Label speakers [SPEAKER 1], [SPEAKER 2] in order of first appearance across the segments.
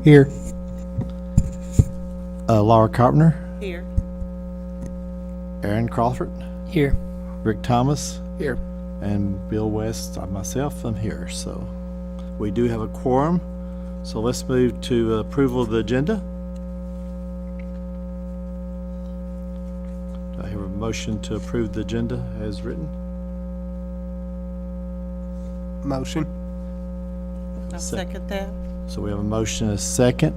[SPEAKER 1] Here. Laura Carpenter,
[SPEAKER 2] Here.
[SPEAKER 1] Aaron Crawford,
[SPEAKER 3] Here.
[SPEAKER 1] Rick Thomas,
[SPEAKER 3] Here.
[SPEAKER 1] and Bill West. Myself, I'm here. So we do have a quorum. So let's move to approval of the agenda. Do I have a motion to approve the agenda as written?
[SPEAKER 3] Motion.
[SPEAKER 2] I'll second that.
[SPEAKER 1] So we have a motion and a second.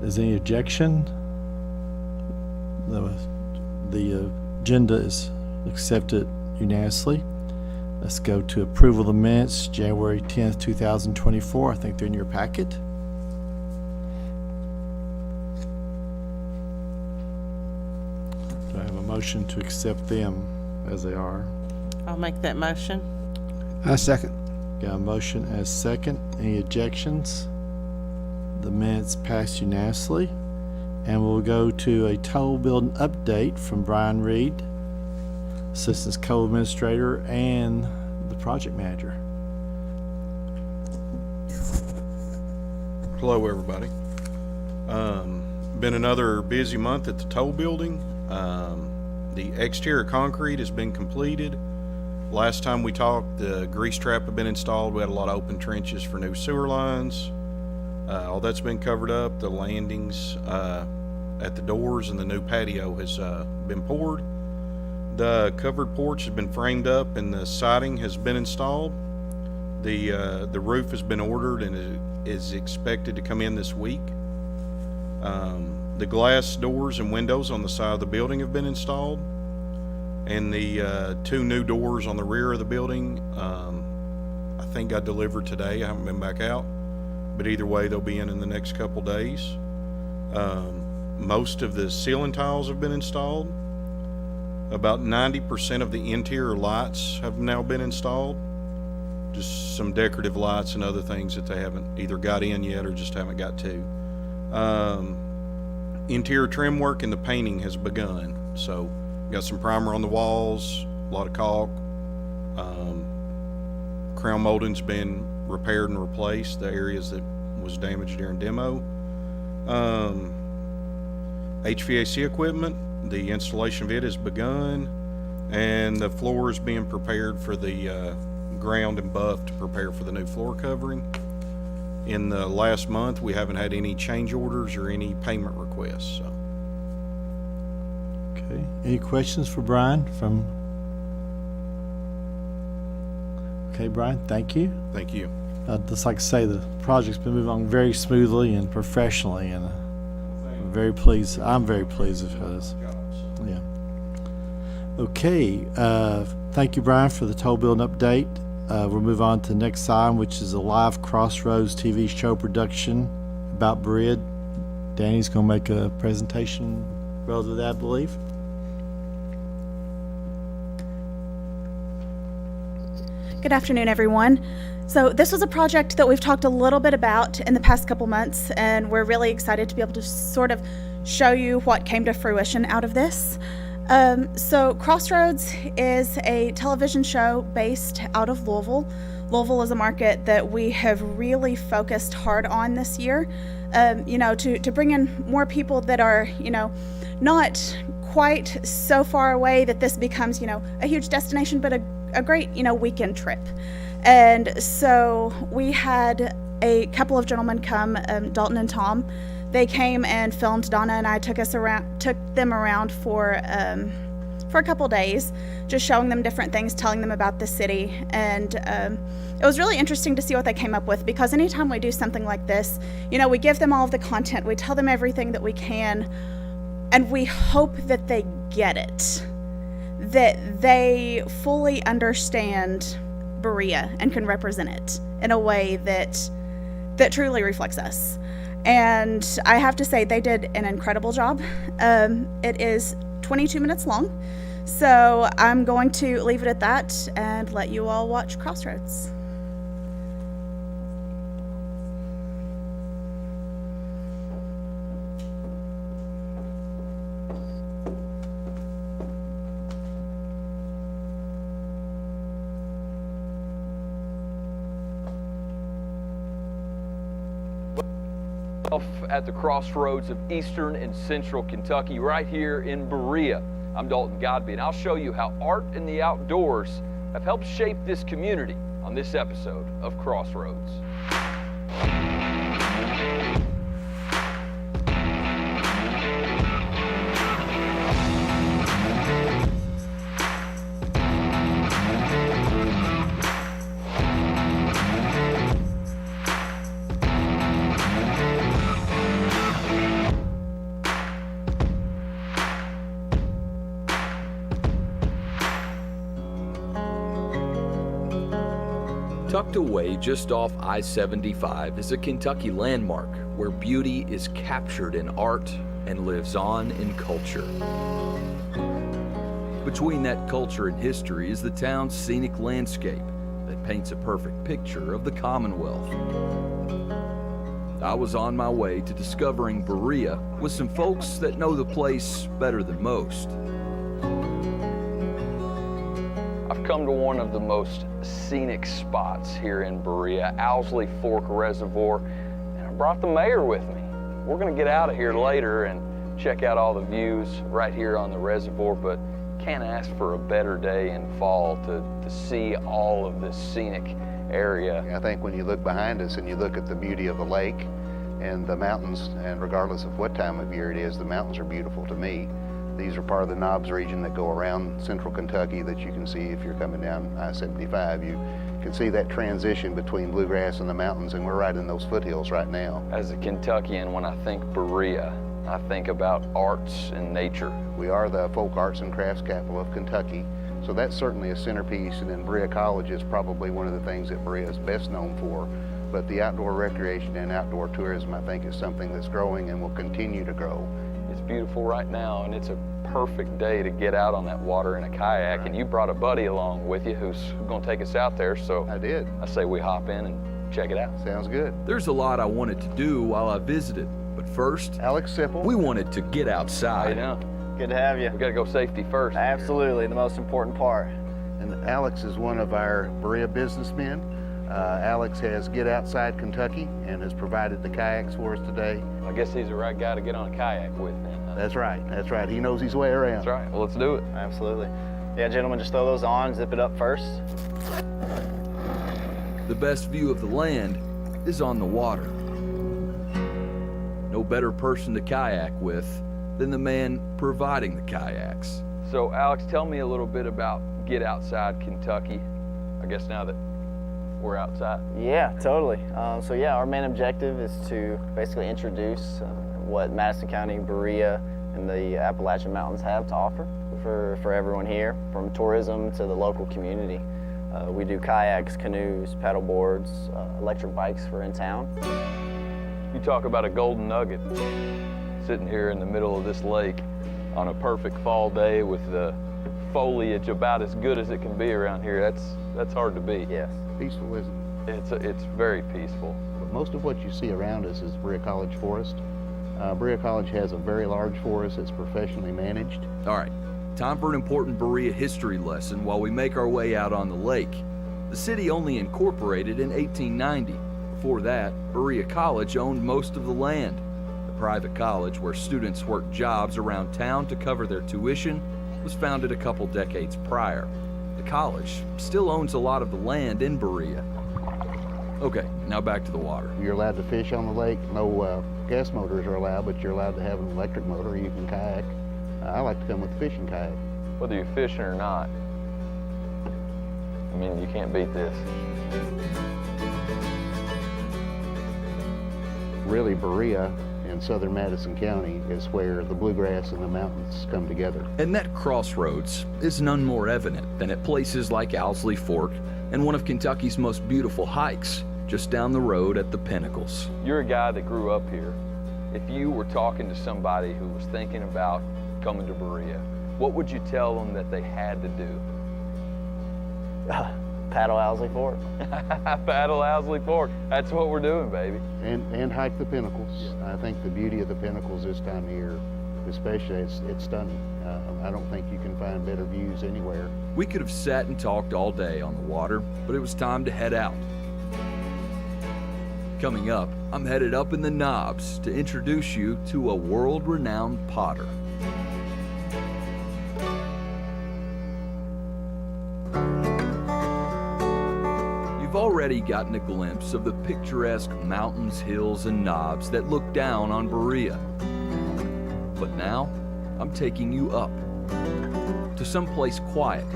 [SPEAKER 1] Is there any objection? The agenda is accepted unanimously. Let's go to approval of the minutes, January 10th, 2024. I think they're in your packet. Do I have a motion to accept them as they are?
[SPEAKER 2] I'll make that motion.
[SPEAKER 3] I second.
[SPEAKER 1] Got a motion and a second. Any objections? The minutes pass unanimously. And we'll go to a toll building update from Brian Reed, Assistant Co-Administrator and the Project Manager.
[SPEAKER 4] Hello, everybody. Been another busy month at the toll building. The exterior concrete has been completed. Last time we talked, the grease trap had been installed. We had a lot of open trenches for new sewer lines. All that's been covered up. The landings at the doors and the new patio has been poured. The covered porch has been framed up and the siding has been installed. The roof has been ordered and is expected to come in this week. The glass doors and windows on the side of the building have been installed, and the two new doors on the rear of the building I think got delivered today. I haven't been back out, but either way they'll be in the next couple days. Most of the ceiling tiles have been installed. About 90% of the interior lights have now been installed. Just some decorative lights and other things that they haven't either got in yet or just haven't got to. Interior trim work and the painting has begun. So got some primer on the walls, a lot of caulk. Crown molding's been repaired and replaced, the areas that was damaged during demo. HVAC equipment, the installation of it has begun, and the floor is being prepared for the ground and buff to prepare for the new floor covering. In the last month, we haven't had any change orders or any payment requests. So.
[SPEAKER 1] Okay. Any questions for Brian from? Okay, Brian, thank you.
[SPEAKER 4] Thank you.
[SPEAKER 1] I'd just like to say the project's been moving along very smoothly and professionally, and I'm very pleased. I'm very pleased with this. Yeah. Okay. Thank you, Brian, for the toll building update. We'll move on to the next item, which is a live Crossroads TV show production about Berea. Danny's going to make a presentation relative to that, I believe.
[SPEAKER 5] Good afternoon, everyone. So this was a project that we've talked a little bit about in the past couple months, and we're really excited to be able to sort of show you what came to fruition out of this. So Crossroads is a television show based out of Louisville. Louisville is a market that we have really focused hard on this year, to bring in more people that are, not quite so far away that this becomes, a huge destination, but a great, weekend trip. And so we had a couple of gentlemen come, Dalton and Tom. They came and filmed. Donna and I took them around for a couple days, just showing them different things, telling them about the city. And it was really interesting to see what they came up with, because anytime we do something like this, we give them all of the content, we tell them everything that we can, and we hope that they get it, that they fully understand Berea and can represent it in a way that truly reflects us. And I have to say, they did an incredible job. It is 22 minutes long, so I'm going to leave it at that and let you all watch Crossroads.
[SPEAKER 6] at the crossroads of eastern and central Kentucky, right here in Berea. I'm Dalton Godby, and I'll show you how art and the outdoors have helped shape this community on this episode of Crossroads. Tucked away just off I-75 is a Kentucky landmark where beauty is captured in art and lives on in culture. Between that culture and history is the town's scenic landscape that paints a perfect picture of the Commonwealth. I was on my way to discovering Berea with some folks that know the place better than most. I've come to one of the most scenic spots here in Berea, Owsley Fork Reservoir, and I brought the mayor with me. We're gonna get out of here later and check out all the views right here on the reservoir, but can't ask for a better day in fall to see all of this scenic area.
[SPEAKER 7] I think when you look behind us and you look at the beauty of the lake and the mountains, and regardless of what time of year it is, the mountains are beautiful to me. These are part of the Knobs region that go around central Kentucky that you can see if you're coming down I-75. You can see that transition between bluegrass and the mountains, and we're right in those foothills right now.
[SPEAKER 6] As a Kentuckian, when I think Berea, I think about arts and nature.
[SPEAKER 7] We are the folk arts and crafts capital of Kentucky, so that's certainly a centerpiece, and then Berea College is probably one of the things that Berea is best known for. But the outdoor recreation and outdoor tourism, I think, is something that's growing and will continue to grow.
[SPEAKER 6] It's beautiful right now, and it's a perfect day to get out on that water in a kayak. Right. And you brought a buddy along with you who's going to take us out there, so
[SPEAKER 7] I did.
[SPEAKER 6] I say we hop in and check it out.
[SPEAKER 7] Sounds good.
[SPEAKER 6] There's a lot I wanted to do while I visited, but first,
[SPEAKER 7] Alex Sipple.
[SPEAKER 6] we wanted to get outside.
[SPEAKER 8] How you doing? Good to have you.
[SPEAKER 6] We got to go safety first.
[SPEAKER 8] Absolutely, the most important part.
[SPEAKER 7] And Alex is one of our Berea businessmen. Alex has Get Outside Kentucky and has provided the kayaks for us today.
[SPEAKER 6] I guess he's the right guy to get on a kayak with then. Huh?
[SPEAKER 7] That's right. He knows his way around.
[SPEAKER 6] That's right. Well, let's do it.
[SPEAKER 8] Absolutely. Yeah, gentlemen, just throw those on, zip it up first.
[SPEAKER 6] The best view of the land is on the water. No better person to kayak with than the man providing the kayaks. So, Alex, tell me a little bit about Get Outside Kentucky. I guess now that we're outside.
[SPEAKER 8] Yeah, totally. So yeah, our main objective is to basically introduce what Madison County, Berea, and the Appalachian Mountains have to offer for everyone here, from tourism to the local community. We do kayaks, canoes, paddle boards, electric bikes for in town.
[SPEAKER 6] You talk about a golden nugget sitting here in the middle of this lake on a perfect fall day with the foliage about as good as it can be around here. That's hard to beat.
[SPEAKER 8] Yes.
[SPEAKER 7] Peaceful, isn't it?
[SPEAKER 6] It's very peaceful.
[SPEAKER 7] But most of what you see around us is Berea College Forest. Berea College has a very large forest that's professionally managed.
[SPEAKER 6] All right, time for an important Berea history lesson while we make our way out on the lake. The city only incorporated in 1890. Before that, Berea College owned most of the land. The private college where students worked jobs around town to cover their tuition was founded a couple decades prior. The college still owns a lot of the land in Berea. Okay, now back to the water.
[SPEAKER 7] You're allowed to fish on the lake. No gas motors are allowed, but you're allowed to have an electric motor. You can kayak. I like to come with a fishing kayak.
[SPEAKER 6] Whether you're fishing or not, I mean, you can't beat this.
[SPEAKER 7] Really, Berea in southern Madison County is where the bluegrass and the mountains come together.
[SPEAKER 6] And that crossroads is none more evident than at places like Owsley Fork and one of Kentucky's most beautiful hikes, just down the road at the Pinnacles. You're a guy that grew up here. If you were talking to somebody who was thinking about coming to Berea, what would you tell them that they had to do?
[SPEAKER 8] Paddle Owsley Fork.
[SPEAKER 6] Paddle Owsley Fork. That's what we're doing, baby.
[SPEAKER 7] And hike the Pinnacles. I think the beauty of the Pinnacles this time of year, especially, it's stunning. I don't think you can find better views anywhere.
[SPEAKER 6] We could have sat and talked all day on the water, but it was time to head out. Coming up, I'm headed up in the Knobs to introduce you to a world-renowned potter. You've already gotten a glimpse of the picturesque mountains, hills, and knobs that look down on Berea. But now, I'm taking you up to someplace quiet,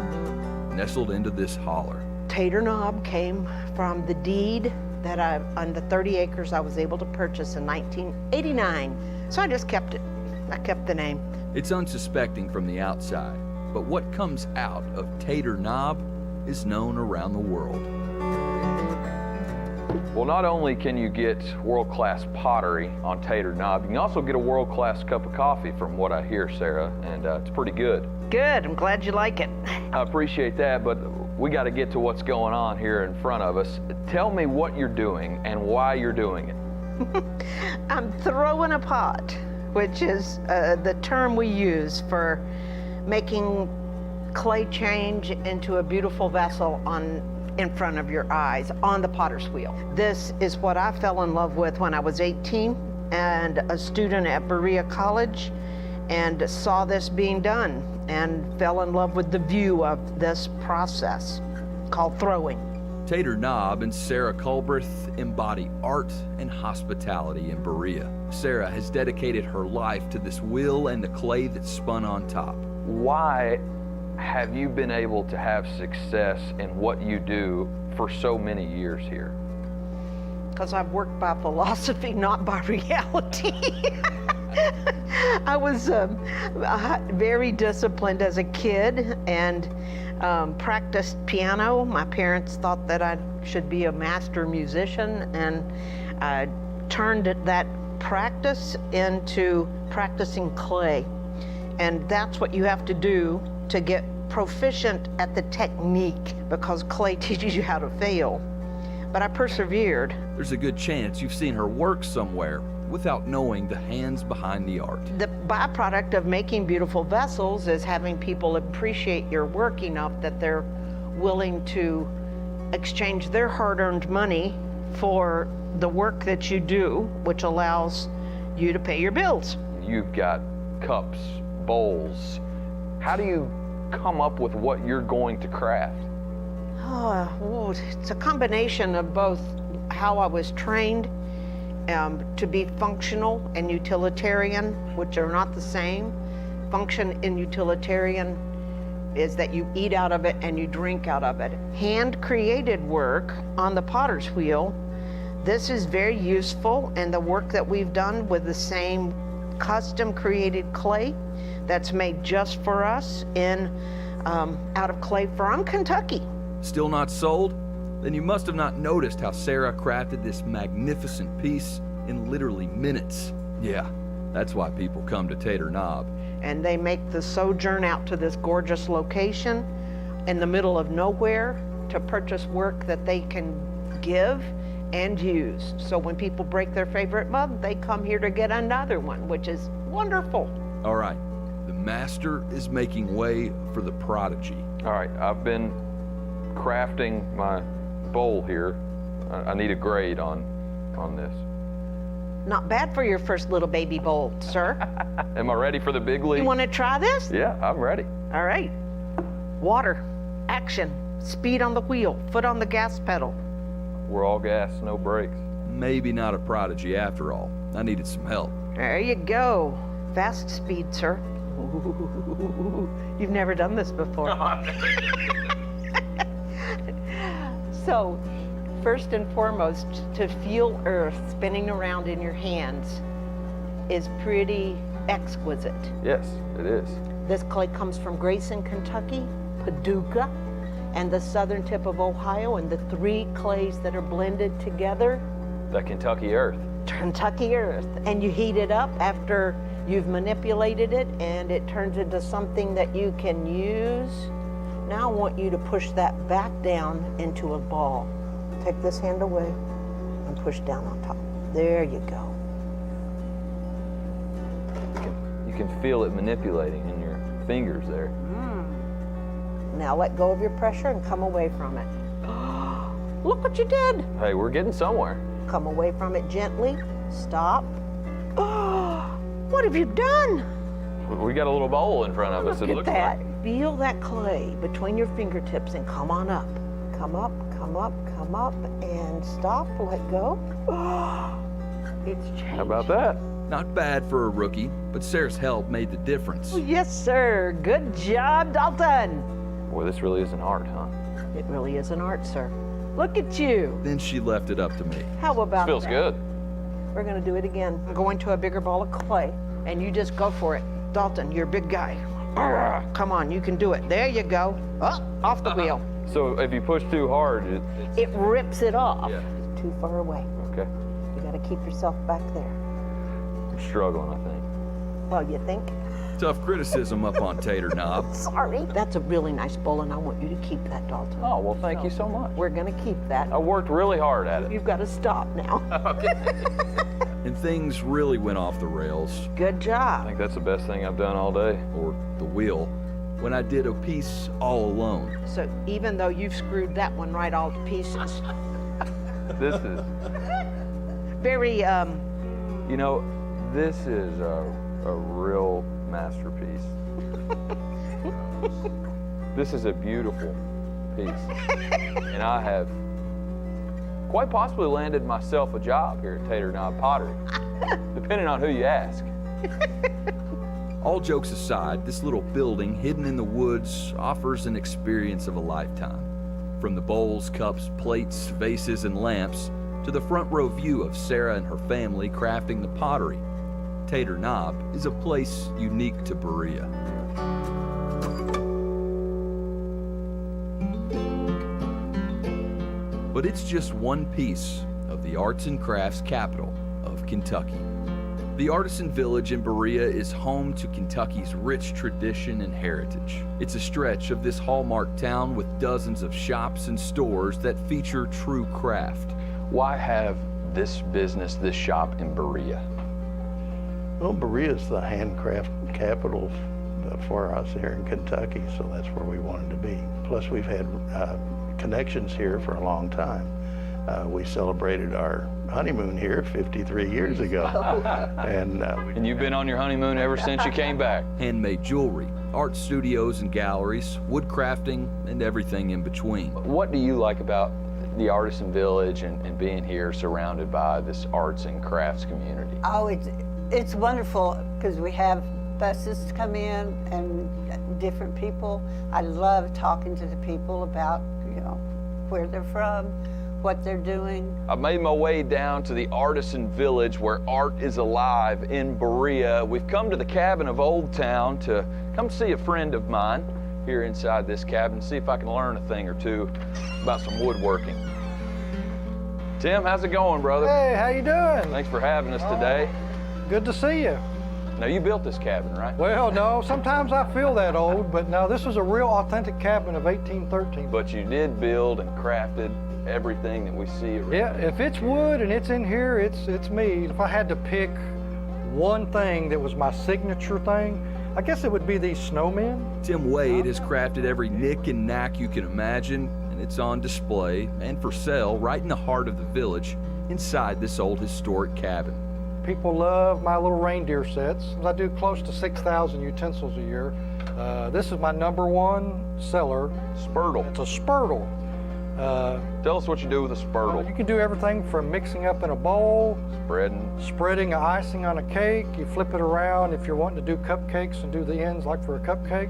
[SPEAKER 6] nestled into this holler.
[SPEAKER 9] Tater Knob came from the deed that on the 30 acres I was able to purchase in 1989. So I just kept it. I kept the name.
[SPEAKER 6] It's unsuspecting from the outside, but what comes out of Tater Knob is known around the world.
[SPEAKER 10] Well, not only can you get world-class pottery on Tater Knob, you can also get a world-class cup of coffee from what I hear, Sarah, and it's pretty good.
[SPEAKER 9] Good, I'm glad you like it.
[SPEAKER 10] I appreciate that, but we got to get to what's going on here in front of us. Tell me what you're doing and why you're doing it.
[SPEAKER 9] I'm throwing a pot, which is the term we use for making clay change into a beautiful vessel in front of your eyes on the potter's wheel. This is what I fell in love with when I was 18 and a student at Berea College, and saw this being done and fell in love with the view of this process called throwing.
[SPEAKER 6] Tater Knob and Sarah Culbreth embody art and hospitality in Berea. Sarah has dedicated her life to this wheel and the clay that's spun on top.
[SPEAKER 10] Why have you been able to have success in what you do for so many years here?
[SPEAKER 9] Because I've worked by philosophy, not by reality. I was very disciplined as a kid and practiced piano. My parents thought that I should be a master musician, and I turned that practice into practicing clay. And that's what you have to do to get proficient at the technique, because clay teaches you how to fail. But I persevered.
[SPEAKER 6] There's a good chance you've seen her work somewhere without knowing the hands behind the art.
[SPEAKER 9] The byproduct of making beautiful vessels is having people appreciate your work enough that they're willing to exchange their hard-earned money for the work that you do, which allows you to pay your bills.
[SPEAKER 10] You've got cups, bowls. How do you come up with what you're going to craft?
[SPEAKER 9] Oh, it's a combination of both how I was trained to be functional and utilitarian, which are not the same. Function and utilitarian is that you eat out of it and you drink out of it. Hand-created work on the potter's wheel, this is very useful, and the work that we've done with the same custom-created clay that's made just for us out of clay from Kentucky.
[SPEAKER 6] Still not sold? Then you must have not noticed how Sarah crafted this magnificent piece in literally minutes. Yeah, that's why people come to Tater Knob.
[SPEAKER 9] And they make the sojourn out to this gorgeous location in the middle of nowhere to purchase work that they can give and use. So when people break their favorite mug, they come here to get another one, which is wonderful.
[SPEAKER 6] All right, the master is making way for the prodigy.
[SPEAKER 10] All right, I've been crafting my bowl here. I need a grade on this.
[SPEAKER 9] Not bad for your first little baby bowl, sir.
[SPEAKER 10] Am I ready for the big league?
[SPEAKER 9] You want to try this?
[SPEAKER 10] Yeah, I'm ready.
[SPEAKER 9] All right. Water, action, speed on the wheel, foot on the gas pedal.
[SPEAKER 10] We're all gas, no brakes.
[SPEAKER 6] Maybe not a prodigy after all. I needed some help.
[SPEAKER 9] There you go. Fast speed, sir. Ooh, you've never done this before. So, first and foremost, to feel earth spinning around in your hands is pretty exquisite.
[SPEAKER 10] Yes, it is.
[SPEAKER 9] This clay comes from Grayson, Kentucky, Paducah, and the southern tip of Ohio, and the three clays that are blended together.
[SPEAKER 10] The Kentucky earth.
[SPEAKER 9] Kentucky earth. And you heat it up after you've manipulated it, and it turns into something that you can use. Now I want you to push that back down into a ball. Take this hand away and push down on top. There you go.
[SPEAKER 10] You can feel it manipulating in your fingers there.
[SPEAKER 9] Now let go of your pressure and come away from it. Look what you did.
[SPEAKER 10] Hey, we're getting somewhere.
[SPEAKER 9] Come away from it gently. Stop. Oh, what have you done?
[SPEAKER 10] We got a little bowl in front of us.
[SPEAKER 9] Look
[SPEAKER 10] It
[SPEAKER 9] at
[SPEAKER 10] looks
[SPEAKER 9] that.
[SPEAKER 10] like.
[SPEAKER 9] Feel that clay between your fingertips and come on up. Come up, come up, come up, and stop. Let go. Oh, it's changed.
[SPEAKER 10] How about that?
[SPEAKER 6] Not bad for a rookie, but Sarah's help made the difference.
[SPEAKER 9] Yes, sir. Good job, Dalton.
[SPEAKER 10] Boy, this really is an art, huh?
[SPEAKER 9] It really is an art, sir. Look at you.
[SPEAKER 6] Then she left it up to me.
[SPEAKER 9] How about
[SPEAKER 10] Feels
[SPEAKER 9] that?
[SPEAKER 10] good.
[SPEAKER 9] We're going to do it again. I'm going to a bigger ball of clay, and you just go for it. Dalton, you're a big guy. Arrgh, come on, you can do it. There you go. Oh, off the wheel.
[SPEAKER 10] So if you push too hard,
[SPEAKER 9] It rips it off.
[SPEAKER 10] Yeah.
[SPEAKER 9] It's too far away.
[SPEAKER 10] okay.
[SPEAKER 9] You got to keep yourself back there.
[SPEAKER 10] I'm struggling, I think.
[SPEAKER 9] Well, you think?
[SPEAKER 6] Tough criticism up on Tater Knob.
[SPEAKER 9] Sorry. That's a really nice bowl, and I want you to keep that, Dalton.
[SPEAKER 10] Oh, well, thank you so much.
[SPEAKER 9] We're going to keep that.
[SPEAKER 10] I worked really hard at it.
[SPEAKER 9] You've got to stop now.
[SPEAKER 6] And things really went off the rails,
[SPEAKER 9] Good
[SPEAKER 10] I
[SPEAKER 9] job.
[SPEAKER 10] think that's the best thing I've done all day.
[SPEAKER 6] or the wheel, when I did a piece all alone.
[SPEAKER 9] So even though you've screwed that one right all to pieces,
[SPEAKER 10] This is,
[SPEAKER 9] very,
[SPEAKER 10] you know, this is a real masterpiece. This is a beautiful piece. And I have quite possibly landed myself a job here at Tater Knob Pottery, depending on who you ask.
[SPEAKER 6] All jokes aside, this little building hidden in the woods offers an experience of a lifetime. From the bowls, cups, plates, vases, and lamps, to the front row view of Sarah and her family crafting the pottery, Tater Knob is a place unique to Berea. But it's just one piece of the arts and crafts capital of Kentucky. The Artisan Village in Berea is home to Kentucky's rich tradition and heritage. It's a stretch of this hallmark town with dozens of shops and stores that feature true craft.
[SPEAKER 10] Why have this business, this shop in Berea?
[SPEAKER 11] Well, Berea is the handcraft capital for us here in Kentucky, so that's where we wanted to be. Plus, we've had connections here for a long time. We celebrated our honeymoon here 53 years ago.
[SPEAKER 10] And you've been on your honeymoon ever since you came back.
[SPEAKER 6] Handmade jewelry, art studios and galleries, woodcrafting, and everything in between.
[SPEAKER 10] What do you like about the Artisan Village and being here surrounded by this arts and crafts community?
[SPEAKER 12] Oh, it's wonderful because we have buses to come in and different people. I love talking to the people about, where they're from, what they're doing.
[SPEAKER 10] I made my way down to the Artisan Village where art is alive in Berea. We've come to the cabin of Old Town to come see a friend of mine here inside this cabin, see if I can learn a thing or two about some woodworking. Tim, how's it going, brother?
[SPEAKER 13] Hey, how you doing?
[SPEAKER 10] Thanks for having us today.
[SPEAKER 13] Good to see you.
[SPEAKER 10] Now, you built this cabin, right?
[SPEAKER 13] Well, no, sometimes I feel that old, but no, this is a real authentic cabin of 1813.
[SPEAKER 10] But you did build and crafted everything that we see around.
[SPEAKER 13] Yeah, if it's wood and it's in here, it's me. If I had to pick one thing that was my signature thing, I guess it would be these snowmen.
[SPEAKER 6] Tim Wade has crafted every nick and knack you can imagine, and it's on display and for sale right in the heart of the village inside this old historic cabin.
[SPEAKER 13] People love my little reindeer sets. I do close to 6,000 utensils a year. This is my #1 seller.
[SPEAKER 10] Spurtle.
[SPEAKER 13] It's a spurtle.
[SPEAKER 10] Tell us what you do with a spurtle.
[SPEAKER 13] You can do everything from mixing up in a bowl, spreading icing on a cake. You flip it around if you're wanting to do cupcakes and do the ends like for a cupcake.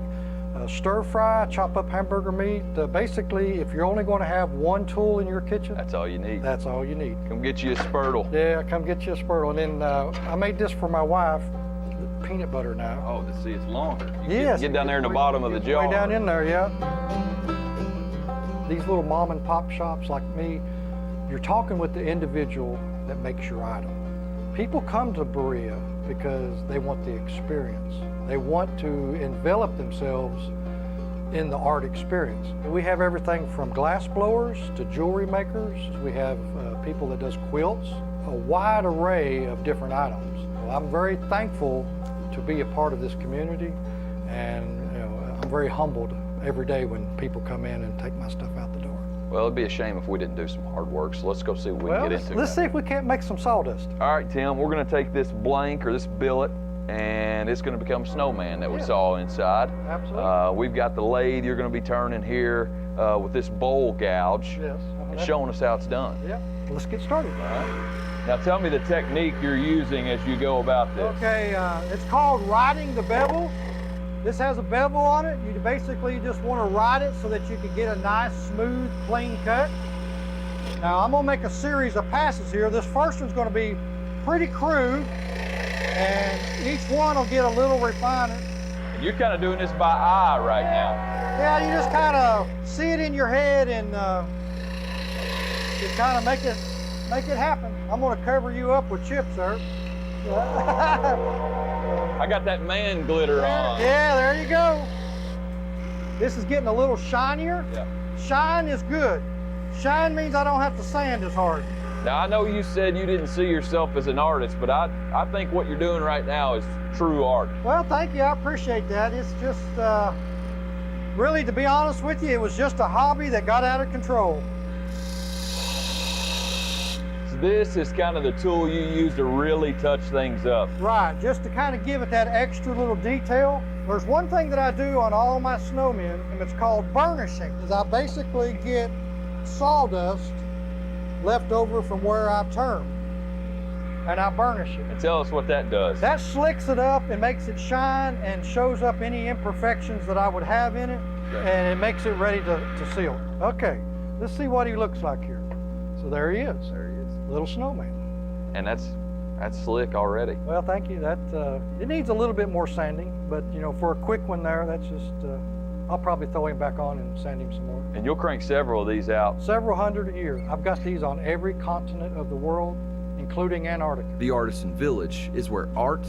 [SPEAKER 13] Stir fry, chop up hamburger meat. Basically, if you're only going to have one tool in your kitchen,
[SPEAKER 10] that's all you need.
[SPEAKER 13] That's all you need.
[SPEAKER 10] Come get you a spurtle.
[SPEAKER 13] Yeah, come get you a spurtle. And then I made this for my wife, peanut butter now.
[SPEAKER 10] Oh, see, it's longer.
[SPEAKER 13] Yes.
[SPEAKER 10] Get down there in the bottom of the jar.
[SPEAKER 13] Way down in there, yeah. These little mom and pop shops like me, you're talking with the individual that makes your item. People come to Berea because they want the experience. They want to envelop themselves in the art experience. We have everything from glass blowers to jewelry makers. We have people that does quilts, a wide array of different items. Well, I'm very thankful to be a part of this community, and I'm very humbled every day when people come in and take my stuff out the door.
[SPEAKER 10] Well, it'd be a shame if we didn't do some hard work, so let's go see what we can
[SPEAKER 13] Well,
[SPEAKER 10] get into.
[SPEAKER 13] let's see if we can't make some sawdust.
[SPEAKER 10] All right, Tim, we're gonna take this blank or this billet, and it's gonna become a snowman that we
[SPEAKER 13] Yeah.
[SPEAKER 10] saw inside.
[SPEAKER 13] Absolutely.
[SPEAKER 10] We've got the lathe you're gonna be turning here with this bowl gouge.
[SPEAKER 13] Yes.
[SPEAKER 10] And showing us how it's done.
[SPEAKER 13] Yeah. Let's get started.
[SPEAKER 10] All right. Now tell me the technique you're using as you go about this.
[SPEAKER 13] Okay, it's called riding the bevel. This has a bevel on it. You basically just want to ride it so that you can get a nice, smooth, clean cut. Now I'm gonna make a series of passes here. This first one's gonna be pretty crude, and each one will get a little refinement.
[SPEAKER 10] And you're kind of doing this by eye right now.
[SPEAKER 13] Yeah, you just kind of see it in your head and just kind of make it happen. I'm gonna cover you up with chips, sir.
[SPEAKER 10] I got that man glitter on.
[SPEAKER 13] Yeah, there you go. This is getting a little shinier.
[SPEAKER 10] Yeah.
[SPEAKER 13] Shine is good. Shine means I don't have to sand as hard.
[SPEAKER 10] Now, I know you said you didn't see yourself as an artist, but I think what you're doing right now is true art.
[SPEAKER 13] Well, thank you. I appreciate that. It's just, really, to be honest with you, it was just a hobby that got out of control.
[SPEAKER 10] So this is kind of the tool you use to really touch things up.
[SPEAKER 13] Right, just to kind of give it that extra little detail. There's one thing that I do on all my snowmen, and it's called burnishing, is I basically get sawdust left over from where I turn, and I burnish it.
[SPEAKER 10] And tell us what that does.
[SPEAKER 13] That slicks it up and makes it shine and shows up any imperfections that I would have in it, and it makes it ready to seal. Okay, let's see what he looks like here. So there he is.
[SPEAKER 10] There he is.
[SPEAKER 13] Little snowman.
[SPEAKER 10] And that's slick already.
[SPEAKER 13] Well, thank you. That it needs a little bit more sanding, but you know, for a quick one there, that's just. I'll probably throw him back on and sand him some more.
[SPEAKER 10] And you'll crank several of these out.
[SPEAKER 13] Several hundred a year. I've got these on every continent of the world, including Antarctica.
[SPEAKER 6] The Artisan Village is where art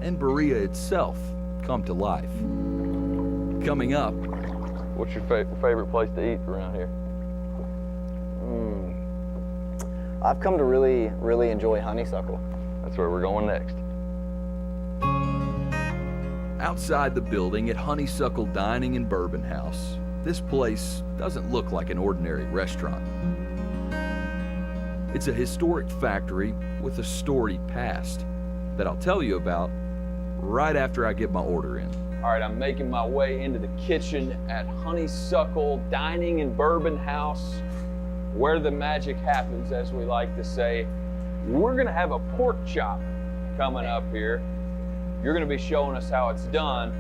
[SPEAKER 6] and Berea itself come to life. Coming up,
[SPEAKER 10] What's your favorite place to eat around here?
[SPEAKER 8] I've come to really, really enjoy honeysuckle.
[SPEAKER 10] That's where we're going next.
[SPEAKER 6] outside the building at Honeysuckle Dining and Bourbon House, this place doesn't look like an ordinary restaurant. It's a historic factory with a storied past that I'll tell you about right after I get my order in.
[SPEAKER 10] All right, I'm making my way into the kitchen at Honeysuckle Dining and Bourbon House, where the magic happens, as we like to say. We're gonna have a pork chop coming up here. You're gonna be showing us how it's done.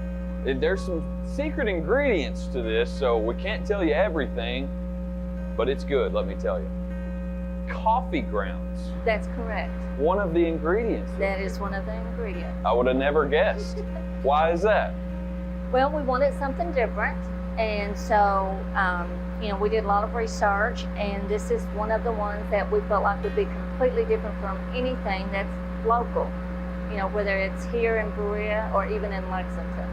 [SPEAKER 10] And there's some secret ingredients to this, so we can't tell you everything, but it's good, let me tell you. Coffee grounds.
[SPEAKER 14] That's correct.
[SPEAKER 10] One of the ingredients.
[SPEAKER 14] That is one of the ingredients.
[SPEAKER 10] I would have never guessed. Why is that?
[SPEAKER 14] Well, we wanted something different, and so we did a lot of research, and this is one of the ones that we felt like would be completely different from anything that's local. Whether it's here in Berea or even in Lexington.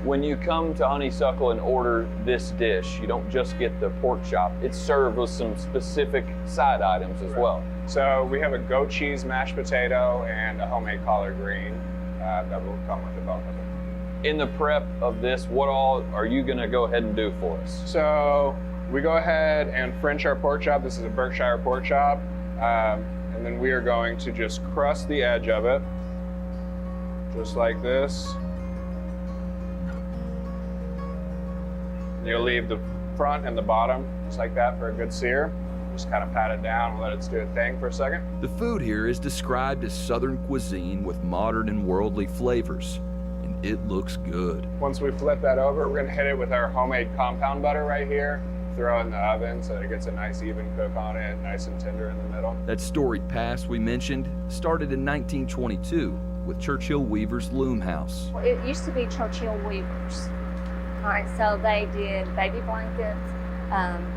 [SPEAKER 10] When you come to Honeysuckle and order this dish, you don't just get the pork chop. It's served with some specific side items as well.
[SPEAKER 15] So we have a goat cheese mashed potato and a homemade collard green that will come with the both of them.
[SPEAKER 10] In the prep of this, what all are you gonna go ahead and do for us?
[SPEAKER 15] So we go ahead and French our pork chop. This is a Berkshire pork chop. And then we are going to just crust the edge of it, just like this. You'll leave the front and the bottom just like that for a good sear. Just kind of pat it down and let it do its thing for a second.
[SPEAKER 6] The food here is described as Southern cuisine with modern and worldly flavors, and it looks good.
[SPEAKER 15] Once we flip that over, we're gonna hit it with our homemade compound butter right here. Throw it in the oven so that it gets a nice even cook on it, nice and tender in the middle.
[SPEAKER 6] That storied past we mentioned started in 1922 with Churchill Weaver's Loom House.
[SPEAKER 14] It used to be Churchill Weavers. All right, so they did baby blankets,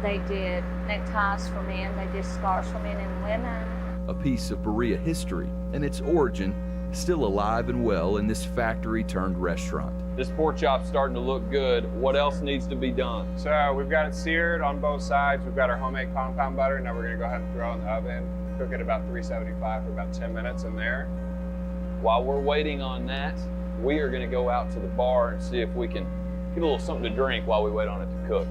[SPEAKER 14] they did neckties for men, they did scarves for men and women.
[SPEAKER 6] A piece of Berea history and its origin still alive and well in this factory turned restaurant.
[SPEAKER 10] This pork chop's starting to look good. What else needs to be done?
[SPEAKER 15] So we've got it seared on both sides. We've got our homemade compound butter. Now we're gonna go ahead and throw it in the oven, cook it about 375 for about 10 minutes in there.
[SPEAKER 10] While we're waiting on that, we are gonna go out to the bar and see if we can get a little something to drink while we wait on it to cook.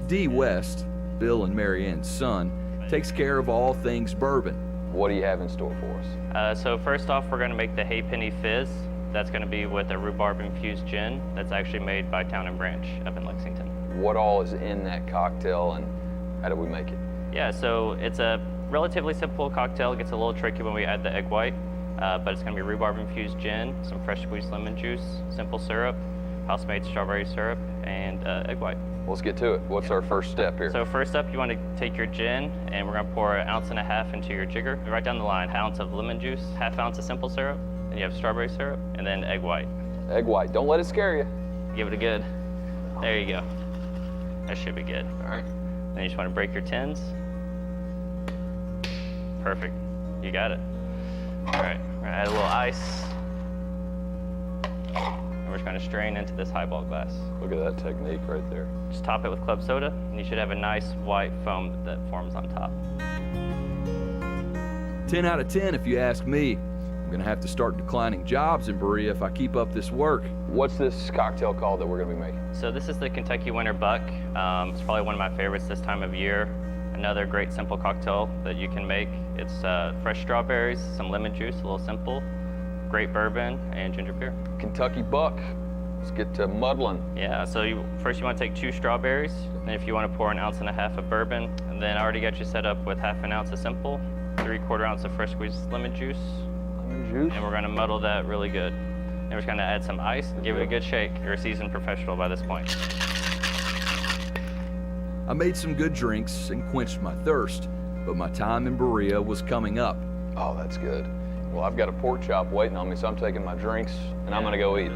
[SPEAKER 6] D West, Bill and Mary Ann's son, takes care of all things bourbon.
[SPEAKER 10] What do you have in store for us?
[SPEAKER 16] So first off, we're going to make the Haypenny Fizz. That's going to be with a rhubarb-infused gin that's actually made by Town and Branch up in Lexington.
[SPEAKER 10] What all is in that cocktail and how do we make it?
[SPEAKER 16] Yeah, so it's a relatively simple cocktail. It gets a little tricky when we add the egg white, but it's going to be rhubarb-infused gin, some fresh squeezed lemon juice, simple syrup, house-made strawberry syrup, and egg white.
[SPEAKER 10] Let's get to it. What's our first step here?
[SPEAKER 16] So first up, you want to take your gin, and we're going to pour 1.5 ounces into your jigger. Right down the line, 1 ounce of lemon juice, 1/2 ounce of simple syrup, then you have strawberry syrup, and then egg white.
[SPEAKER 10] Egg white. Don't let it scare you.
[SPEAKER 16] Give it a good. There you go. That should be good.
[SPEAKER 10] All right.
[SPEAKER 16] Then you just want to break your tins. Perfect. You got it. All right. We're going to add a little ice. And we're just going to strain into this highball glass.
[SPEAKER 10] Look at that technique right there.
[SPEAKER 16] Just top it with club soda, and you should have a nice white foam that forms on top.
[SPEAKER 6] 10 out of 10 if you ask me. I'm gonna have to start declining jobs in Berea if I keep up this work.
[SPEAKER 10] What's this cocktail called that we're gonna be making?
[SPEAKER 16] So this is the Kentucky Winter Buck. It's probably one of my favorites this time of year. Another great simple cocktail that you can make. It's fresh strawberries, some lemon juice, a little simple, great bourbon, and ginger beer.
[SPEAKER 10] Kentucky Buck. Let's get to muddling.
[SPEAKER 16] Yeah, so first you want to take 2 strawberries, and if you want to pour 1.5 ounces of bourbon, and then I already got you set up with 1/2 ounce of simple, 3/4 ounce of fresh squeezed lemon juice. And we're going to muddle that really good. And we're just going to add some ice and give it a good shake. You're a seasoned professional by this point.
[SPEAKER 6] I made some good drinks and quenched my thirst, but my time in Berea was coming up.
[SPEAKER 10] Oh, that's good. Well, I've got a pork chop waiting on me, so I'm taking my drinks and I'm gonna go eat.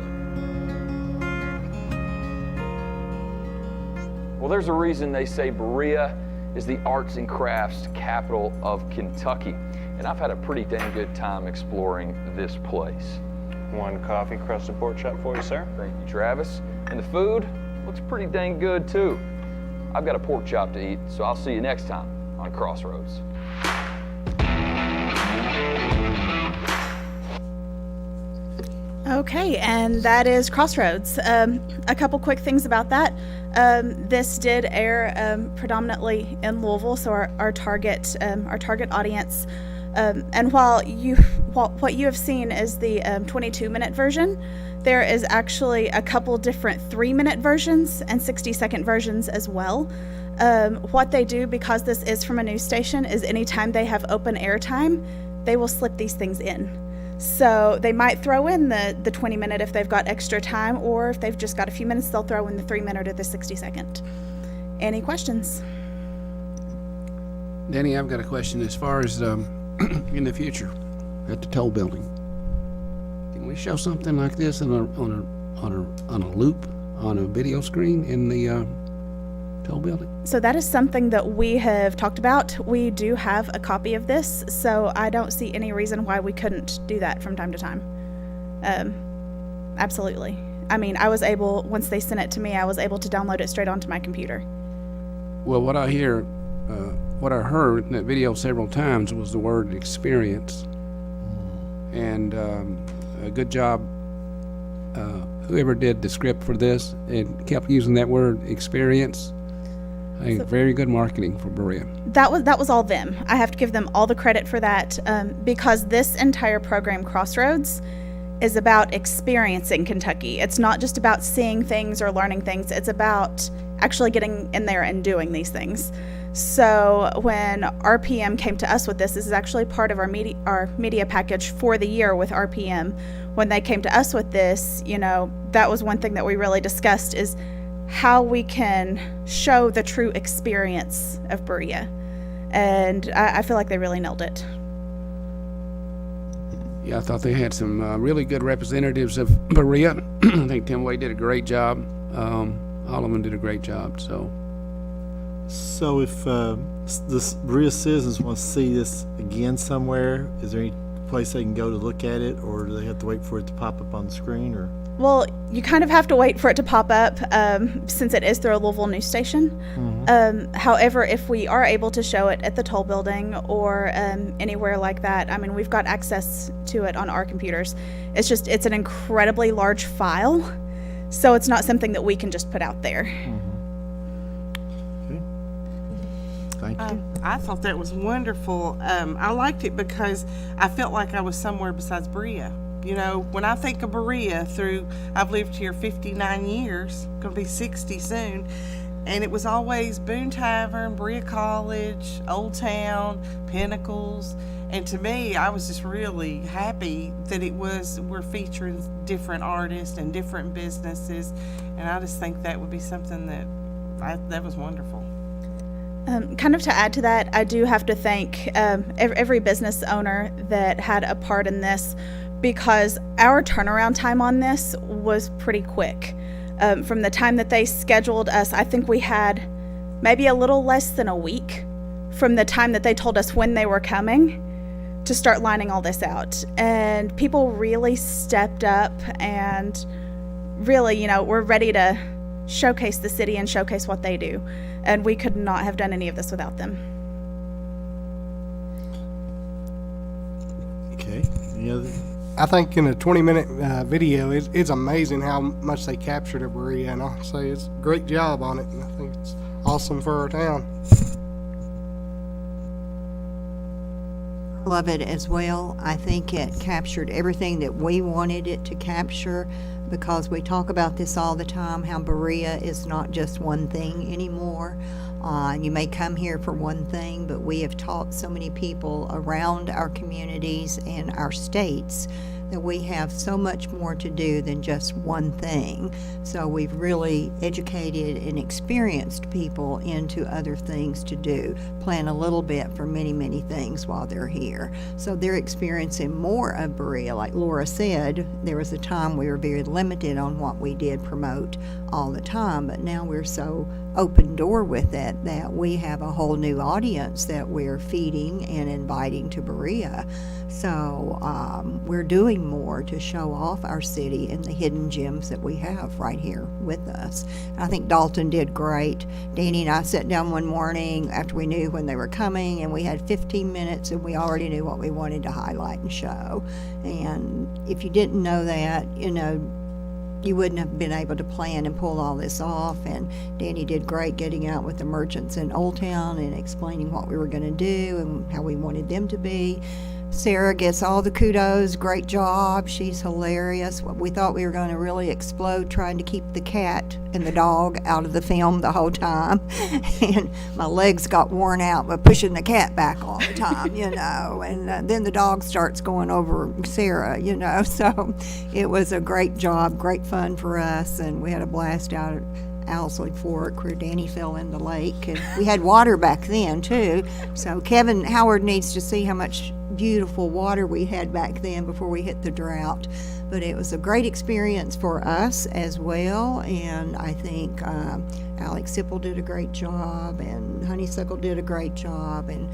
[SPEAKER 10] Well, there's a reason they say Berea is the arts and crafts capital of Kentucky. And I've had a pretty dang good time exploring this place.
[SPEAKER 15] 1 coffee crusted pork chop for you, sir.
[SPEAKER 10] Thank you, Travis. And the food looks pretty dang good, too. I've got a pork chop to eat, so I'll see you next time on Crossroads.
[SPEAKER 5] Okay, and that is Crossroads. A couple quick things about that. This did air predominantly in Louisville, so our target audience. And while what you have seen is the 22-minute version, there is actually a couple different 3-minute versions and 60-second versions as well. What they do, because this is from a news station, is anytime they have open air time, they will slip these things in. So they might throw in the 20-minute if they've got extra time, or if they've just got a few minutes, they'll throw in the 3-minute or the 60-second. Any questions?
[SPEAKER 3] Danny, I've got a question as far as in the future at the toll building. Can we show something like this on a loop on a video screen in the toll building?
[SPEAKER 5] So that is something that we have talked about. We do have a copy of this, so I don't see any reason why we couldn't do that from time to time. Absolutely. I mean, I was able, once they sent it to me, I was able to download it straight onto my computer.
[SPEAKER 3] Well, what I heard in that video several times was the word experience. And a good job, whoever did the script for this and kept using that word experience. I think very good marketing for Berea.
[SPEAKER 5] That was all them. I have to give them all the credit for that, because this entire program, Crossroads, is about experiencing Kentucky. It's not just about seeing things or learning things. It's about actually getting in there and doing these things. So when RPM came to us with this is actually part of our media package for the year with RPM. When they came to us with this, that was one thing that we really discussed, is how we can show the true experience of Berea. And I feel like they really nailed it.
[SPEAKER 3] Yeah, I thought they had some really good representatives of Berea. I think Tim Wade did a great job. All of them did a great job.
[SPEAKER 1] So if the Berea citizens want to see this again somewhere, is there any place they can go to look at it, or do they have to wait for it to pop up on the screen? Or
[SPEAKER 5] well, you kind of have to wait for it to pop up since it is through a Louisville news station. Mm-hmm. However, if we are able to show it at the toll building or anywhere like that, I mean, we've got access to it on our computers. It's an incredibly large file, so it's not something that we can just put out there.
[SPEAKER 1] Mm-hmm. Okay. Thank you.
[SPEAKER 2] I thought that was wonderful. I liked it because I felt like I was somewhere besides Berea. You know, when I think of Berea, I've lived here 59 years, going to be 60 soon, and it was always Boone Tavern, Berea College, Old Town, Pinnacles, and to me, I was just really happy that we're featuring different artists and different businesses, and I just think that would be something that was wonderful.
[SPEAKER 5] Kind of to add to that, I do have to thank every business owner that had a part in this, because our turnaround time on this was pretty quick. From the time that they scheduled us, I think we had maybe a little less than a week from the time that they told us when they were coming to start lining all this out. And people really stepped up and really, we're ready to showcase the city and showcase what they do. And we could not have done any of this without them.
[SPEAKER 1] Okay. Any other?
[SPEAKER 17] I think in a 20-minute video, it's amazing how much they captured of Berea, and I'll say it's a great job on it, and I think it's awesome for our town.
[SPEAKER 12] Love it as well. I think it captured everything that we wanted it to capture, because we talk about this all the time, how Berea is not just one thing anymore. You may come here for one thing, but we have taught so many people around our communities and our states that we have so much more to do than just one thing. So we've really educated and experienced people into other things to do, plan a little bit for many, many things while they're here. So they're experiencing more of Berea. Like Laura said, there was a time we were very limited on what we did promote all the time, but now we're so open door with it that we have a whole new audience that we're feeding and inviting to Berea. So we're doing more to show off our city and the hidden gems that we have right here with us. I think Dalton did great. Danny and I sat down one morning after we knew when they were coming, and we had 15 minutes and we already knew what we wanted to highlight and show. And if you didn't know that, you wouldn't have been able to plan and pull all this off. And Danny did great getting out with the merchants in Old Town and explaining what we were going to do and how we wanted them to be. Sarah gets all the kudos. Great job. She's hilarious. We thought we were going to really explode trying to keep the cat and the dog out of the film the whole time. And my legs got worn out by pushing the cat back all the time, And then the dog starts going over Sarah, So it was a great job, great fun for us. And we had a blast out at Owsley Fork where Danny fell in the lake. And we had water back then, too. So Kevin Howard needs to see how much beautiful water we had back then before we hit the drought. But it was a great experience for us as well, and I think Alex Sipple did a great job, and Honeysuckle did a great job, and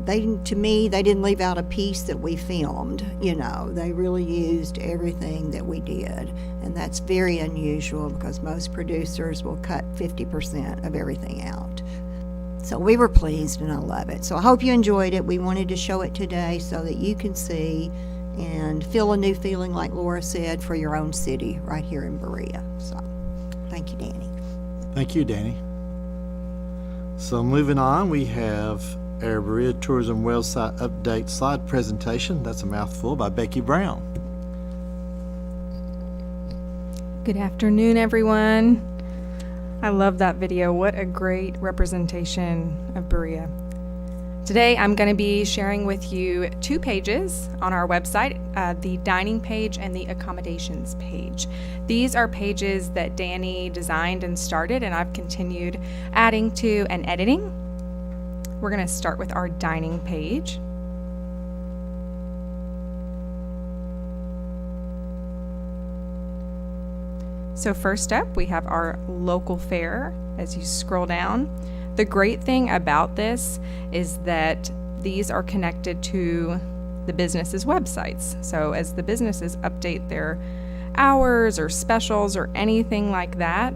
[SPEAKER 12] they didn't leave out a piece that we filmed. They really used everything that we did, and that's very unusual because most producers will cut 50% of everything out. So we were pleased, and I love it. So I hope you enjoyed it. We wanted to show it today so that you can see and feel a new feeling, like Laura said, for your own city right here in Berea. So thank you, Danny.
[SPEAKER 1] Thank you, Danny. So moving on, we have our Berea Tourism Website Update slide presentation. That's a mouthful, by Becky Brown.
[SPEAKER 18] Good afternoon, everyone. I love that video. What a great representation of Berea. Today, I'm going to be sharing with you 2 pages on our website, the dining page and the accommodations page. These are pages that Danny designed and started, and I've continued adding to and editing. We're going to start with our dining page. So first up, we have our local fare as you scroll down. The great thing about this is that these are connected to the businesses' websites. So as the businesses update their hours or specials or anything like that,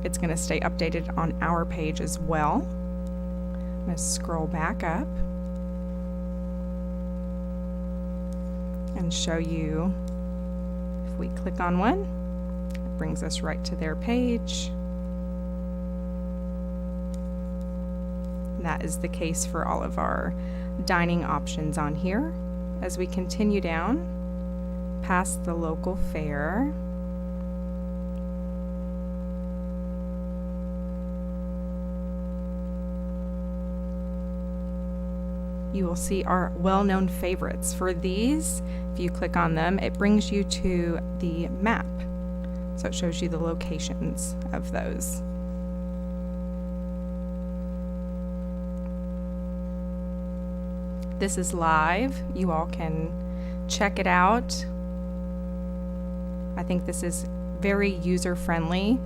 [SPEAKER 18] it's going to stay updated on our page as well. I'm going to scroll back up and show you, if we click on one, it brings us right to their page. That is the case for all of our dining options on here. As we continue down past the local fare, you will see our well-known favorites. For these, if you click on them, it brings you to the map. So it shows you the locations of those. This is live. You all can check it out. I think this is very user-friendly.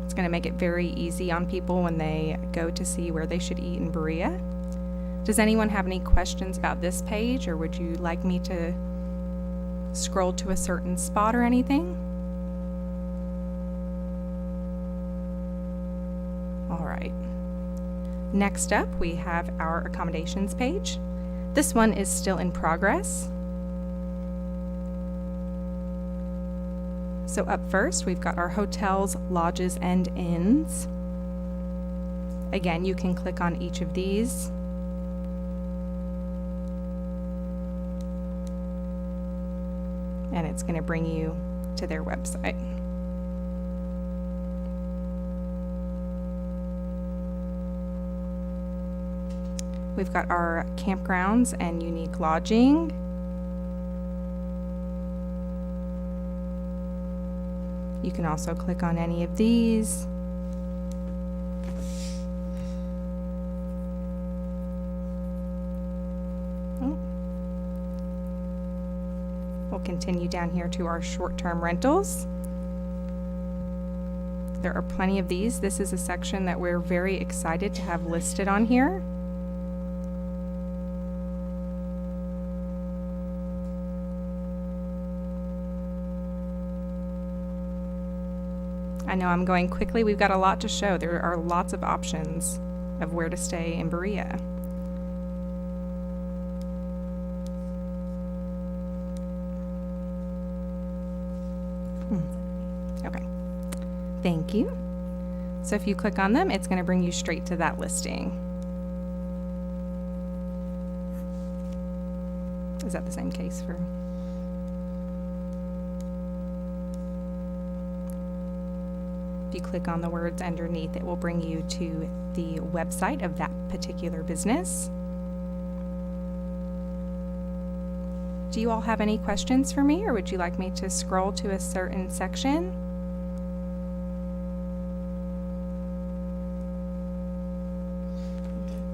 [SPEAKER 18] It's going to make it very easy on people when they go to see where they should eat in Berea. Does anyone have any questions about this page, or would you like me to scroll to a certain spot or anything? All right. Next up, we have our accommodations page. This one is still in progress. So up first, we've got our hotels, lodges, and inns. Again, you can click on each of these. And it's going to bring you to their website. We've got our campgrounds and unique lodging. You can also click on any of these. We'll continue down here to our short-term rentals. There are plenty of these. This is a section that we're very excited to have listed on here. I know I'm going quickly. We've got a lot to show. There are lots of options of where to stay in Berea. Okay, thank you. So if you click on them, it's going to bring you straight to that listing. Is that the same case for? If you click on the words underneath, it will bring you to the website of that particular business. Do you all have any questions for me, or would you like me to scroll to a certain section?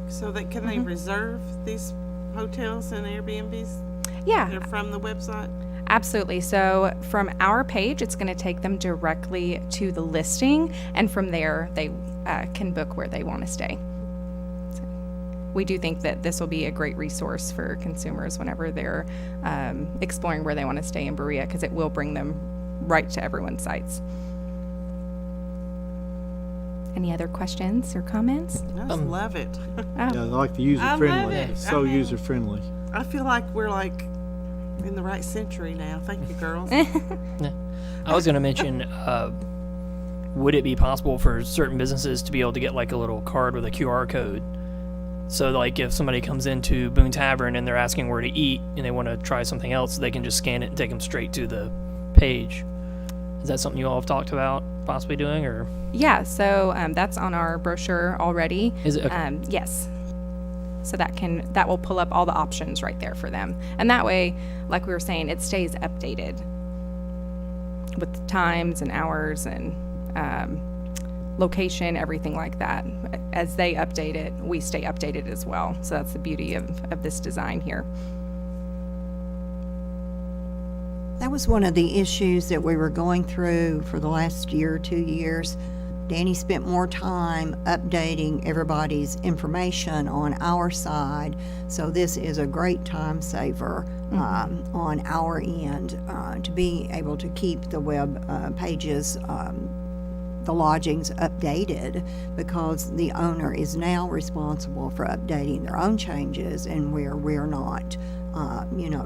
[SPEAKER 2] So that can they reserve these hotels and Airbnbs?
[SPEAKER 18] Yeah.
[SPEAKER 2] They're from the website?
[SPEAKER 18] Absolutely. So from our page, it's going to take them directly to the listing, and from there, they can book where they want to stay. So we do think that this will be a great resource for consumers whenever they're exploring where they want to stay in Berea, because it will bring them right to everyone's sites. Any other questions or comments?
[SPEAKER 2] I just love it.
[SPEAKER 1] Yeah, I like the user-friendly.
[SPEAKER 2] it.
[SPEAKER 1] It's so
[SPEAKER 2] I mean-
[SPEAKER 1] user-friendly.
[SPEAKER 2] I feel like we're like in the right century now. Thank you, girls.
[SPEAKER 19] Yeah. I was going to mention, would it be possible for certain businesses to be able to get like a little card with a QR code? So like if somebody comes into Boone Tavern and they're asking where to eat and they want to try something else, they can just scan it and take them straight to the page. Is that something you all have talked about possibly doing, or?
[SPEAKER 18] Yeah, so that's on our brochure already.
[SPEAKER 19] Is it? Okay.
[SPEAKER 18] Yes. So that will pull up all the options right there for them. And that way, like we were saying, it stays updated with the times and hours and location, everything like that. As they update it, we stay updated as well. So that's the beauty of this design here.
[SPEAKER 20] That was one of the issues that we were going through for the last year or 2 years. Danny spent more time updating everybody's information on our side, so this is a great time saver on our end to be able to keep the web pages, the lodgings updated, because the owner is now responsible for updating their own changes, and we're not,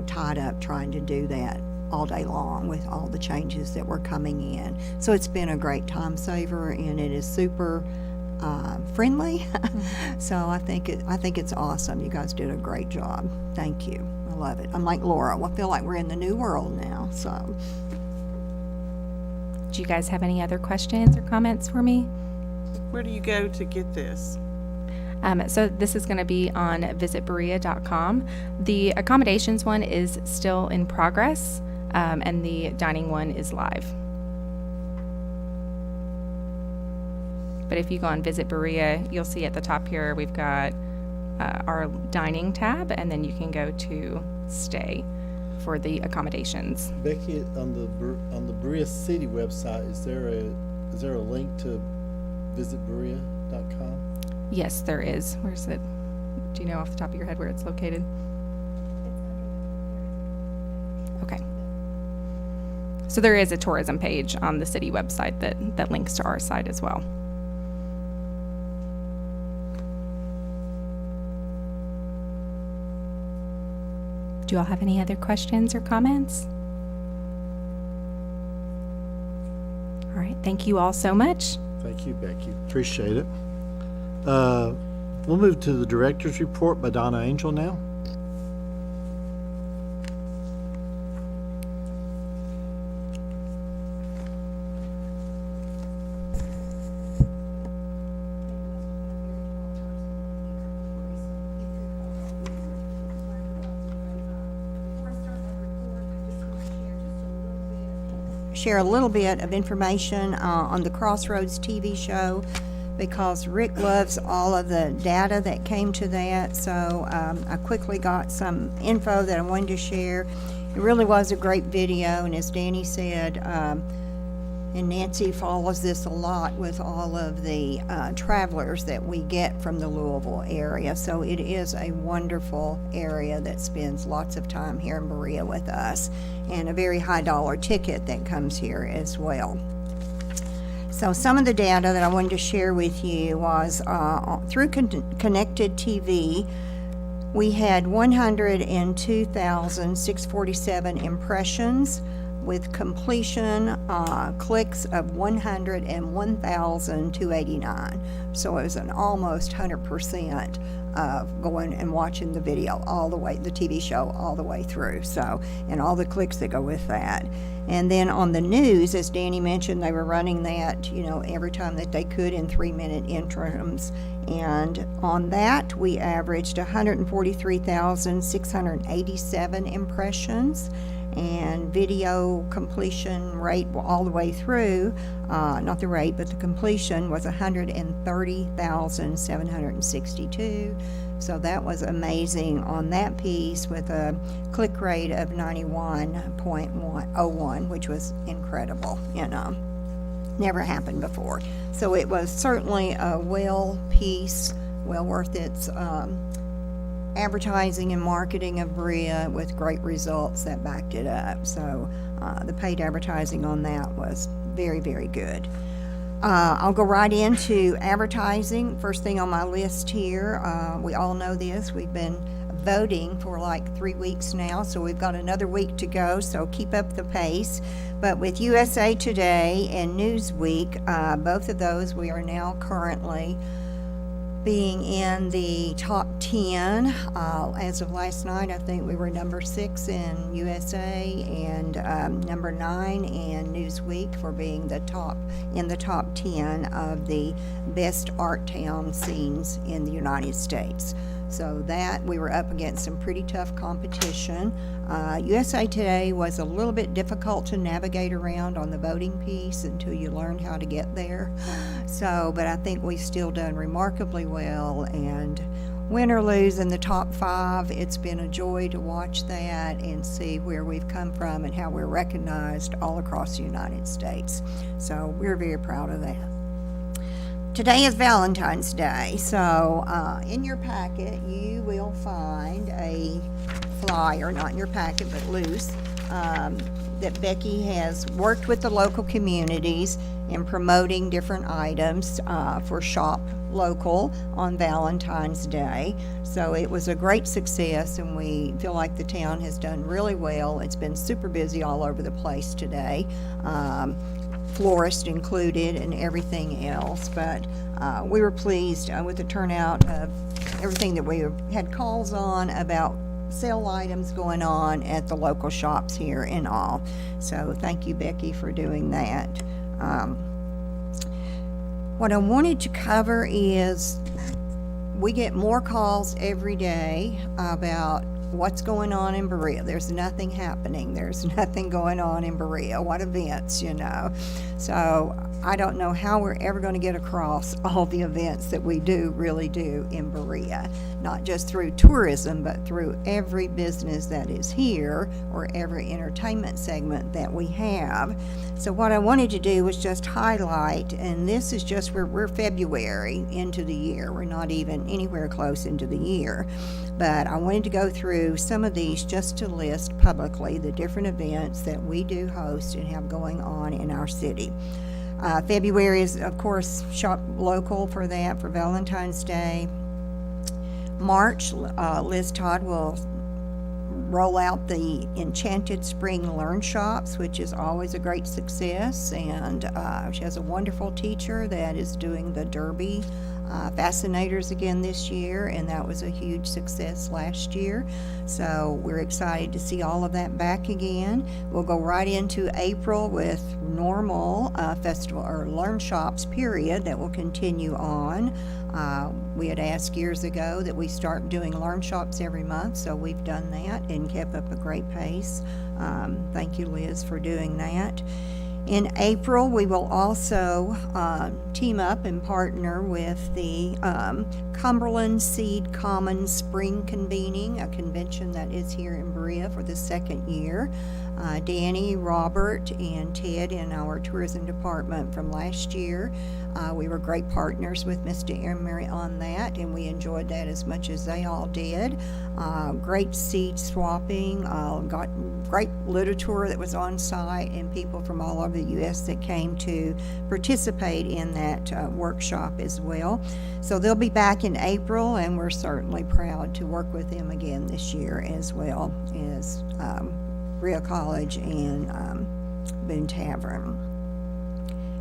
[SPEAKER 20] tied up trying to do that all day long with all the changes that were coming in. So it's been a great time saver, and it is super friendly. So I think it's awesome. You guys did a great job. Thank you. I love it. I'm like Laura. I feel like we're in the new world now. So.
[SPEAKER 18] Do you guys have any other questions or comments for me?
[SPEAKER 2] Where do you go to get this?
[SPEAKER 18] So this is going to be on visitberea.com. The accommodations one is still in progress, and the dining one is live. But if you go on Visit Berea, you'll see at the top here we've got our dining tab, and then you can go to stay for the accommodations.
[SPEAKER 1] Becky, on the Berea City website, is there a link to visitberea.com?
[SPEAKER 18] Yes, there is. Where's it? Do you know off the top of your head where it's located? Okay. So there is a tourism page on the city website that links to our site as well. Do you all have any other questions or comments? All right, thank you all so much.
[SPEAKER 1] Thank you, Becky. Appreciate it. We'll move to the director's report by Donna Angel now.
[SPEAKER 20] Share a little bit of information on the Crossroads TV show, because Rick loves all of the data that came to that. So I quickly got some info that I wanted to share. It really was a great video, and as Danny said, and Nancy follows this a lot with all of the travelers that we get from the Louisville area. So it is a wonderful area that spends lots of time here in Berea with us, and a very high dollar ticket that comes here as well. So some of the data that I wanted to share with you was through Connected TV, we had 102,647 impressions with completion clicks of 101,289. So it was an almost 100% of going and watching the video all the way, the TV show all the way through. So, and all the clicks that go with that. And then on the news, as Danny mentioned, they were running that, every time that they could in 3-minute interims. And on that, we averaged 143,687 impressions. And video completion rate all the way through, not the rate, but the completion was 130,762. So that was amazing on that piece, with a click rate of 91.01, which was incredible, never happened before. So it was certainly a well worth its advertising and marketing of Berea, with great results that backed it up. So the paid advertising on that was very, very good. I'll go right into advertising. First thing on my list here, we all know this, we've been voting for like 3 weeks now, so we've got another week to go, so keep up the pace. But with USA Today and Newsweek, both of those, we are now currently being in the top 10. As of last night, I think we were number 6 in USA and number 9 in Newsweek for being in the top 10 of the best art town scenes in the United States. So that, we were up against some pretty tough competition. USA Today was a little bit difficult to navigate around on the voting piece until you learned how to get there. So, but I think we've still done remarkably well, and win or lose in the top 5, it's been a joy to watch that and see where we've come from and how we're recognized all across the United States. So we're very proud of that. Today is Valentine's Day, so in your packet you will find a flyer, not in your packet but loose, that Becky has worked with the local communities in promoting different items for shop local on Valentine's Day. So it was a great success, and we feel like the town has done really well. It's been super busy all over the place today, florist included and everything else. But we were pleased with the turnout of everything that we had calls on about sale items going on at the local shops here and all. So thank you, Becky, for doing that. What I wanted to cover is we get more calls every day about what's going on in Berea. There's nothing happening. There's nothing going on in Berea. What events, you know? So I don't know how we're ever going to get across all the events that we really do in Berea, not just through tourism, but through every business that is here or every entertainment segment that we have. So what I wanted to do was just highlight, and this is just we're February into the year. We're not even anywhere close into the year. But I wanted to go through some of these just to list publicly the different events that we do host and have going on in our city. February is, of course, shop local for that, for Valentine's Day. March, Liz Todd will roll out the Enchanted Spring Learn Shops, which is always a great success, and she has a wonderful teacher that is doing the Derby Fascinators again this year, and that was a huge success last year. So we're excited to see all of that back again. We'll go right into April with normal festival or learn shops period that will continue on. We had asked years ago that we start doing learn shops every month, so we've done that and kept up a great pace. Thank you, Liz, for doing that. In April, we will also team up and partner with the Cumberland Seed Commons Spring Convening, a convention that is here in Berea for the second year. Danny, Robert, and Ted in our tourism department from last year. We were great partners with Mr. Emery on that, and we enjoyed that as much as they all did. Great seed swapping, got great literature that was on site, and people from all over the U.S. that came to participate in that workshop as well. So they'll be back in April, and we're certainly proud to work with them again this year, as well as Berea College and Boone Tavern.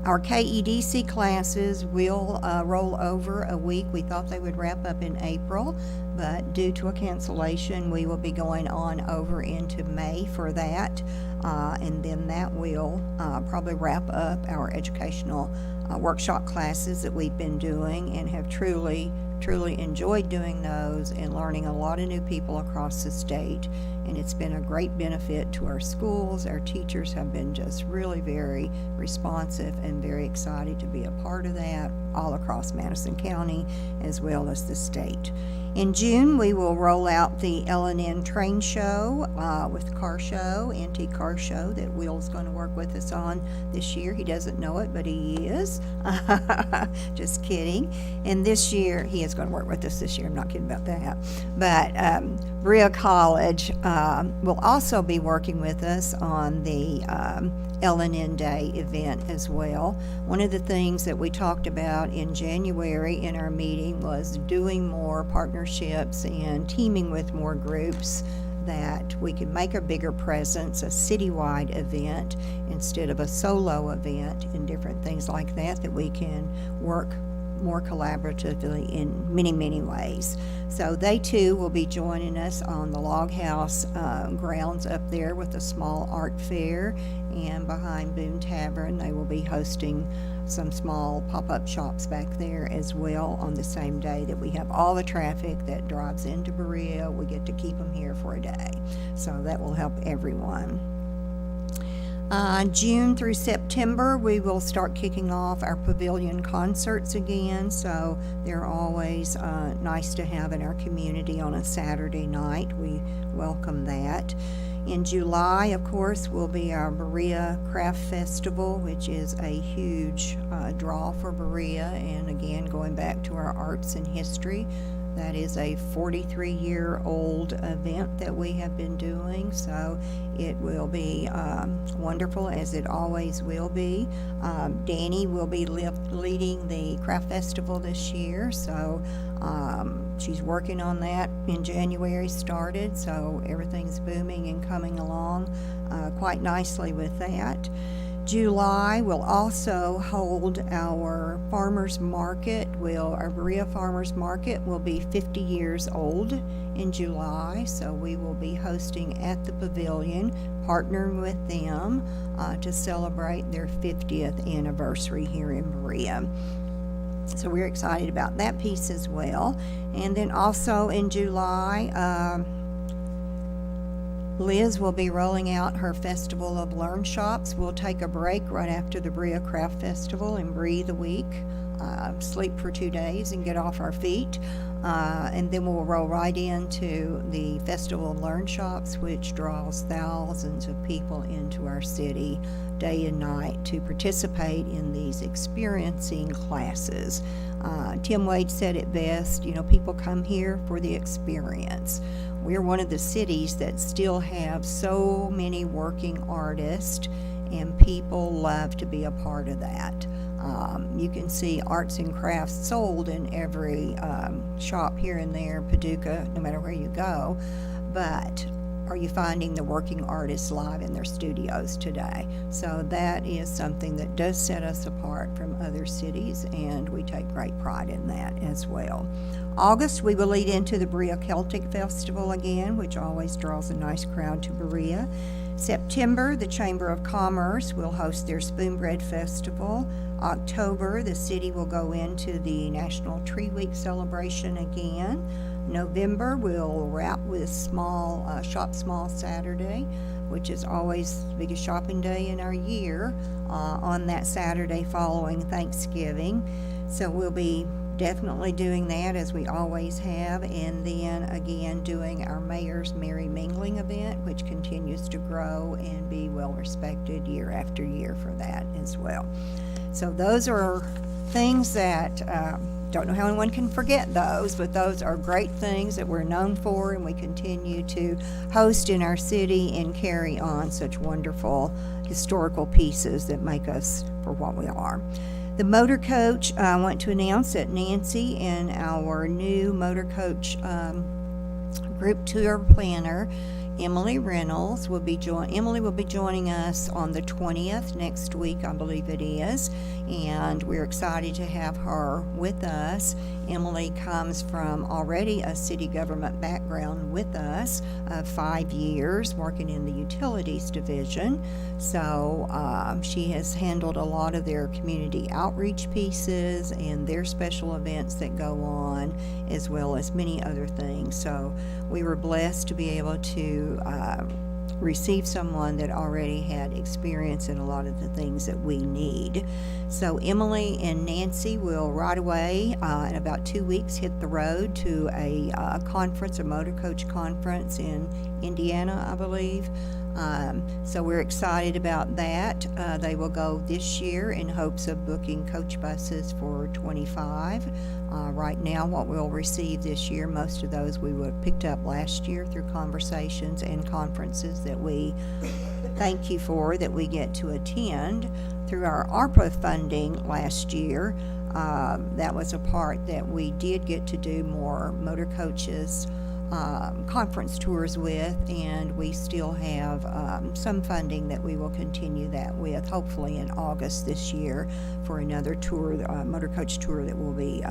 [SPEAKER 20] Our KEDC classes will roll over a week. We thought they would wrap up in April, but due to a cancellation, we will be going on over into May for that. And then that will probably wrap up our educational workshop classes that we've been doing, and have truly enjoyed doing those and learning a lot of new people across the state. And it's been a great benefit to our schools. Our teachers have been just really very responsive and very excited to be a part of that all across Madison County as well as the state. In June, we will roll out the L&N train show with car show, antique car show that Will's going to work with us on this year. He doesn't know it, but he is. Just kidding. And this year, he is going to work with us this year. I'm not kidding about that. But Berea College will also be working with us on the L&N Day event as well. One of the things that we talked about in January in our meeting was doing more partnerships and teaming with more groups that we can make a bigger presence, a citywide event instead of a solo event, and different things like that we can work more collaboratively in many, many ways. So they too will be joining us on the Log House grounds up there with a small art fair, and behind Boone Tavern they will be hosting some small pop-up shops back there as well on the same day that we have all the traffic that drives into Berea. We get to keep them here for a day, so that will help everyone. June through September, we will start kicking off our pavilion concerts again, so they're always nice to have in our community on a Saturday night. We welcome that. In July, of course, will be our Berea Craft Festival, which is a huge draw for Berea, and again, going back to our arts and history, That is a 43-year-old event that we have been doing, so it will be wonderful, as it always will be. Danny will be leading the craft festival this year, so she's working on that. In January started, so everything's booming and coming along quite nicely with that. July will also hold our farmers market. Our Berea Farmers Market will be 50 years old in July, so we will be hosting at the pavilion, partnering with them to celebrate their 50th anniversary here in Berea. So we're excited about that piece as well. And then also in July, Liz will be rolling out her Festival of Learn Shops. We'll take a break right after the Berea Craft Festival and breathe a week, sleep for 2 days and get off our feet. And then we'll roll right into the Festival of Learn Shops, which draws thousands of people into our city day and night to participate in these experiencing classes. Tim Wade said it best, people come here for the experience. We're one of the cities that still have so many working artists, and people love to be a part of that. You can see arts and crafts sold in every shop here and there, Paducah, no matter where you go, but are you finding the working artists live in their studios today? So that is something that does set us apart from other cities, and we take great pride in that as well. August, we will lead into the Berea Celtic Festival again, which always draws a nice crowd to Berea. September, the Chamber of Commerce will host their Spoonbread Festival. October, the city will go into the National Tree Week celebration again. November, we'll wrap with Shop Small Saturday, which is always the biggest shopping day in our year, on that Saturday following Thanksgiving. So we'll be definitely doing that, as we always have, and then again doing our Mayor's Merry Mingling event, which continues to grow and be well respected year after year for that as well. So those are things that don't know how anyone can forget those, but those are great things that we're known for, and we continue to host in our city and carry on such wonderful historical pieces that make us for what we are. The motor coach, I want to announce that Nancy and our new motor coach group tour planner, Emily Reynolds, will be joining us on the 20th next week, I believe it is, and we're excited to have her with us. Emily comes from already a city government background with us of 5 years working in the utilities division. So she has handled a lot of their community outreach pieces and their special events that go on, as well as many other things. So we were blessed to be able to receive someone that already had experience in a lot of the things that we need. So Emily and Nancy will right away, in about 2 weeks, hit the road to a conference, a motor coach conference in Indiana, I believe. So we're excited about that. They will go this year in hopes of booking coach buses for 25. Right now, what we'll receive this year, most of those we would have picked up last year through conversations and conferences that we thank you for, that we get to attend through our ARPA funding last year. That was a part that we did get to do more motor coaches conference tours with, and we still have some funding that we will continue that with, hopefully in August this year, for another tour, motor coach tour that we'll be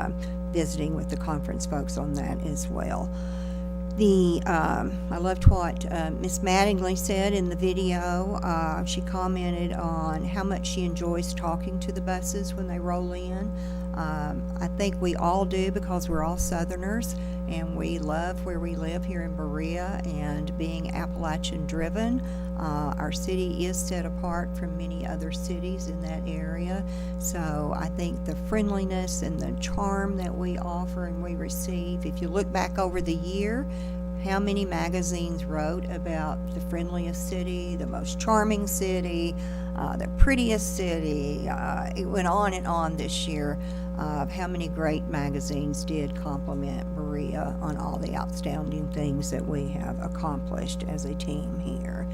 [SPEAKER 20] visiting with the conference folks on that as well. I loved what Miss Mattingly said in the video. She commented on how much she enjoys talking to the buses when they roll in. I think we all do, because we're all Southerners and we love where we live here in Berea, and being Appalachian driven, our city is set apart from many other cities in that area. So I think the friendliness and the charm that we offer and we receive, if you look back over the year, how many magazines wrote about the friendliest city, the most charming city, the prettiest city. It went on and on this year of how many great magazines did compliment Berea Berea on all the outstanding things that we have accomplished as a team here.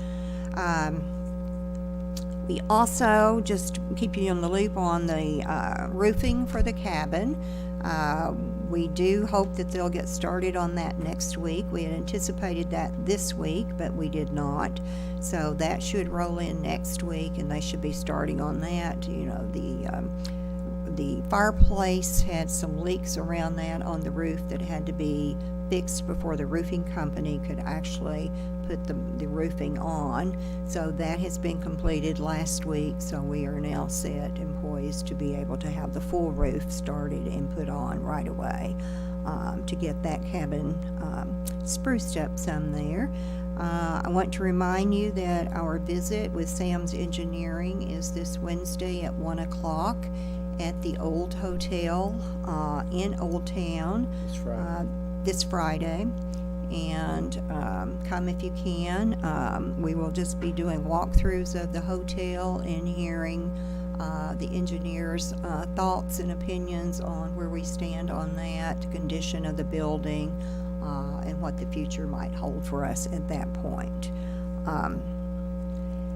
[SPEAKER 20] We also, just keep you in the loop on the roofing for the cabin. We do hope that they'll get started on that next week. We had anticipated that this week, but we did not. So that should roll in next week, and they should be starting on that. You know, the fireplace had some leaks around that on the roof that had to be fixed before the roofing company could actually put the roofing on. So that has been completed last week, so we are now set and poised to be able to have the full roof started and put on right away, to get that cabin spruced up some there. I want to remind you that our visit with Sam's Engineering is this Wednesday at 1 o'clock at the Old Hotel in Old Town. This Friday. And come if you can. We will just be doing walkthroughs of the hotel and hearing the engineers' thoughts and opinions on where we stand on that, the condition of the building, and what the future might hold for us at that point.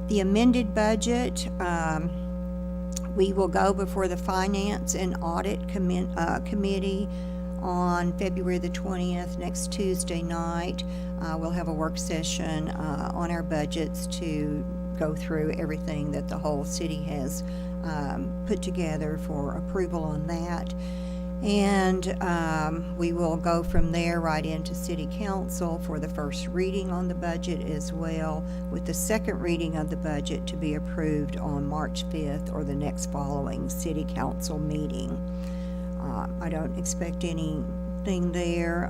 [SPEAKER 20] The amended budget, we will go before the Finance and Audit Committee on February the 20th, next Tuesday night. We'll have a work session on our budgets to go through everything that the whole city has put together for approval on that. And we will go from there right into City Council for the first reading on the budget as well, with the second reading of the budget to be approved on March 5th or the next following City Council meeting. I don't expect anything there.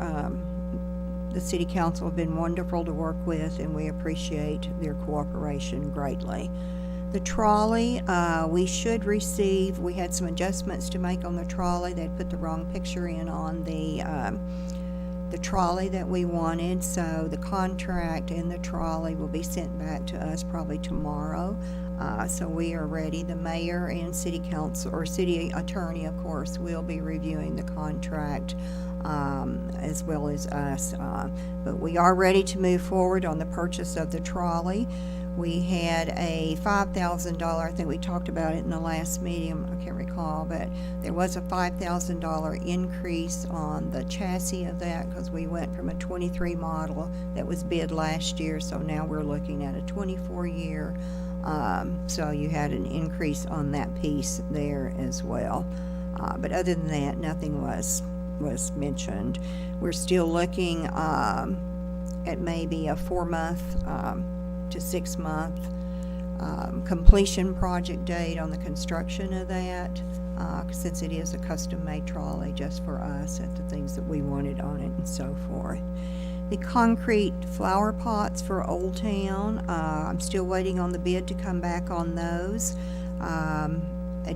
[SPEAKER 20] The City Council have been wonderful to work with, and we appreciate their cooperation greatly. The trolley, we should receive, we had some adjustments to make on the trolley. They'd put the wrong picture in on the trolley that we wanted, so the contract and the trolley will be sent back to us probably tomorrow. So we are ready. The mayor and city council, or city attorney, of course, will be reviewing the contract, as well as us. But we are ready to move forward on the purchase of the trolley. We had a $5,000, I think we talked about it in the last meeting, I can't recall, but there was a $5,000 increase on the chassis of that, because we went from a 23 model that was bid last year, so now we're looking at a 24 year. So you had an increase on that piece there as well. But other than that, nothing was mentioned. We're still looking at maybe a 4-month to 6-month completion project date on the construction of that, since it is a custom-made trolley just for us and the things that we wanted on it and so forth. The concrete flower pots for Old Town, I'm still waiting on the bid to come back on those. I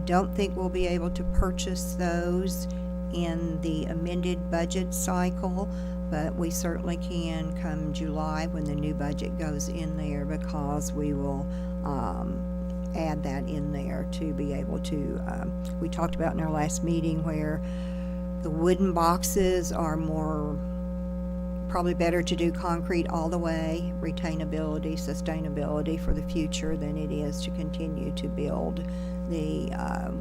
[SPEAKER 20] don't think we'll be able to purchase those in the amended budget cycle, but we certainly can come July when the new budget goes in there, because we will add that in there to be able to, we talked about in our last meeting where the wooden boxes are more, probably better to do concrete all the way, retainability, sustainability for the future, than it is to continue to build the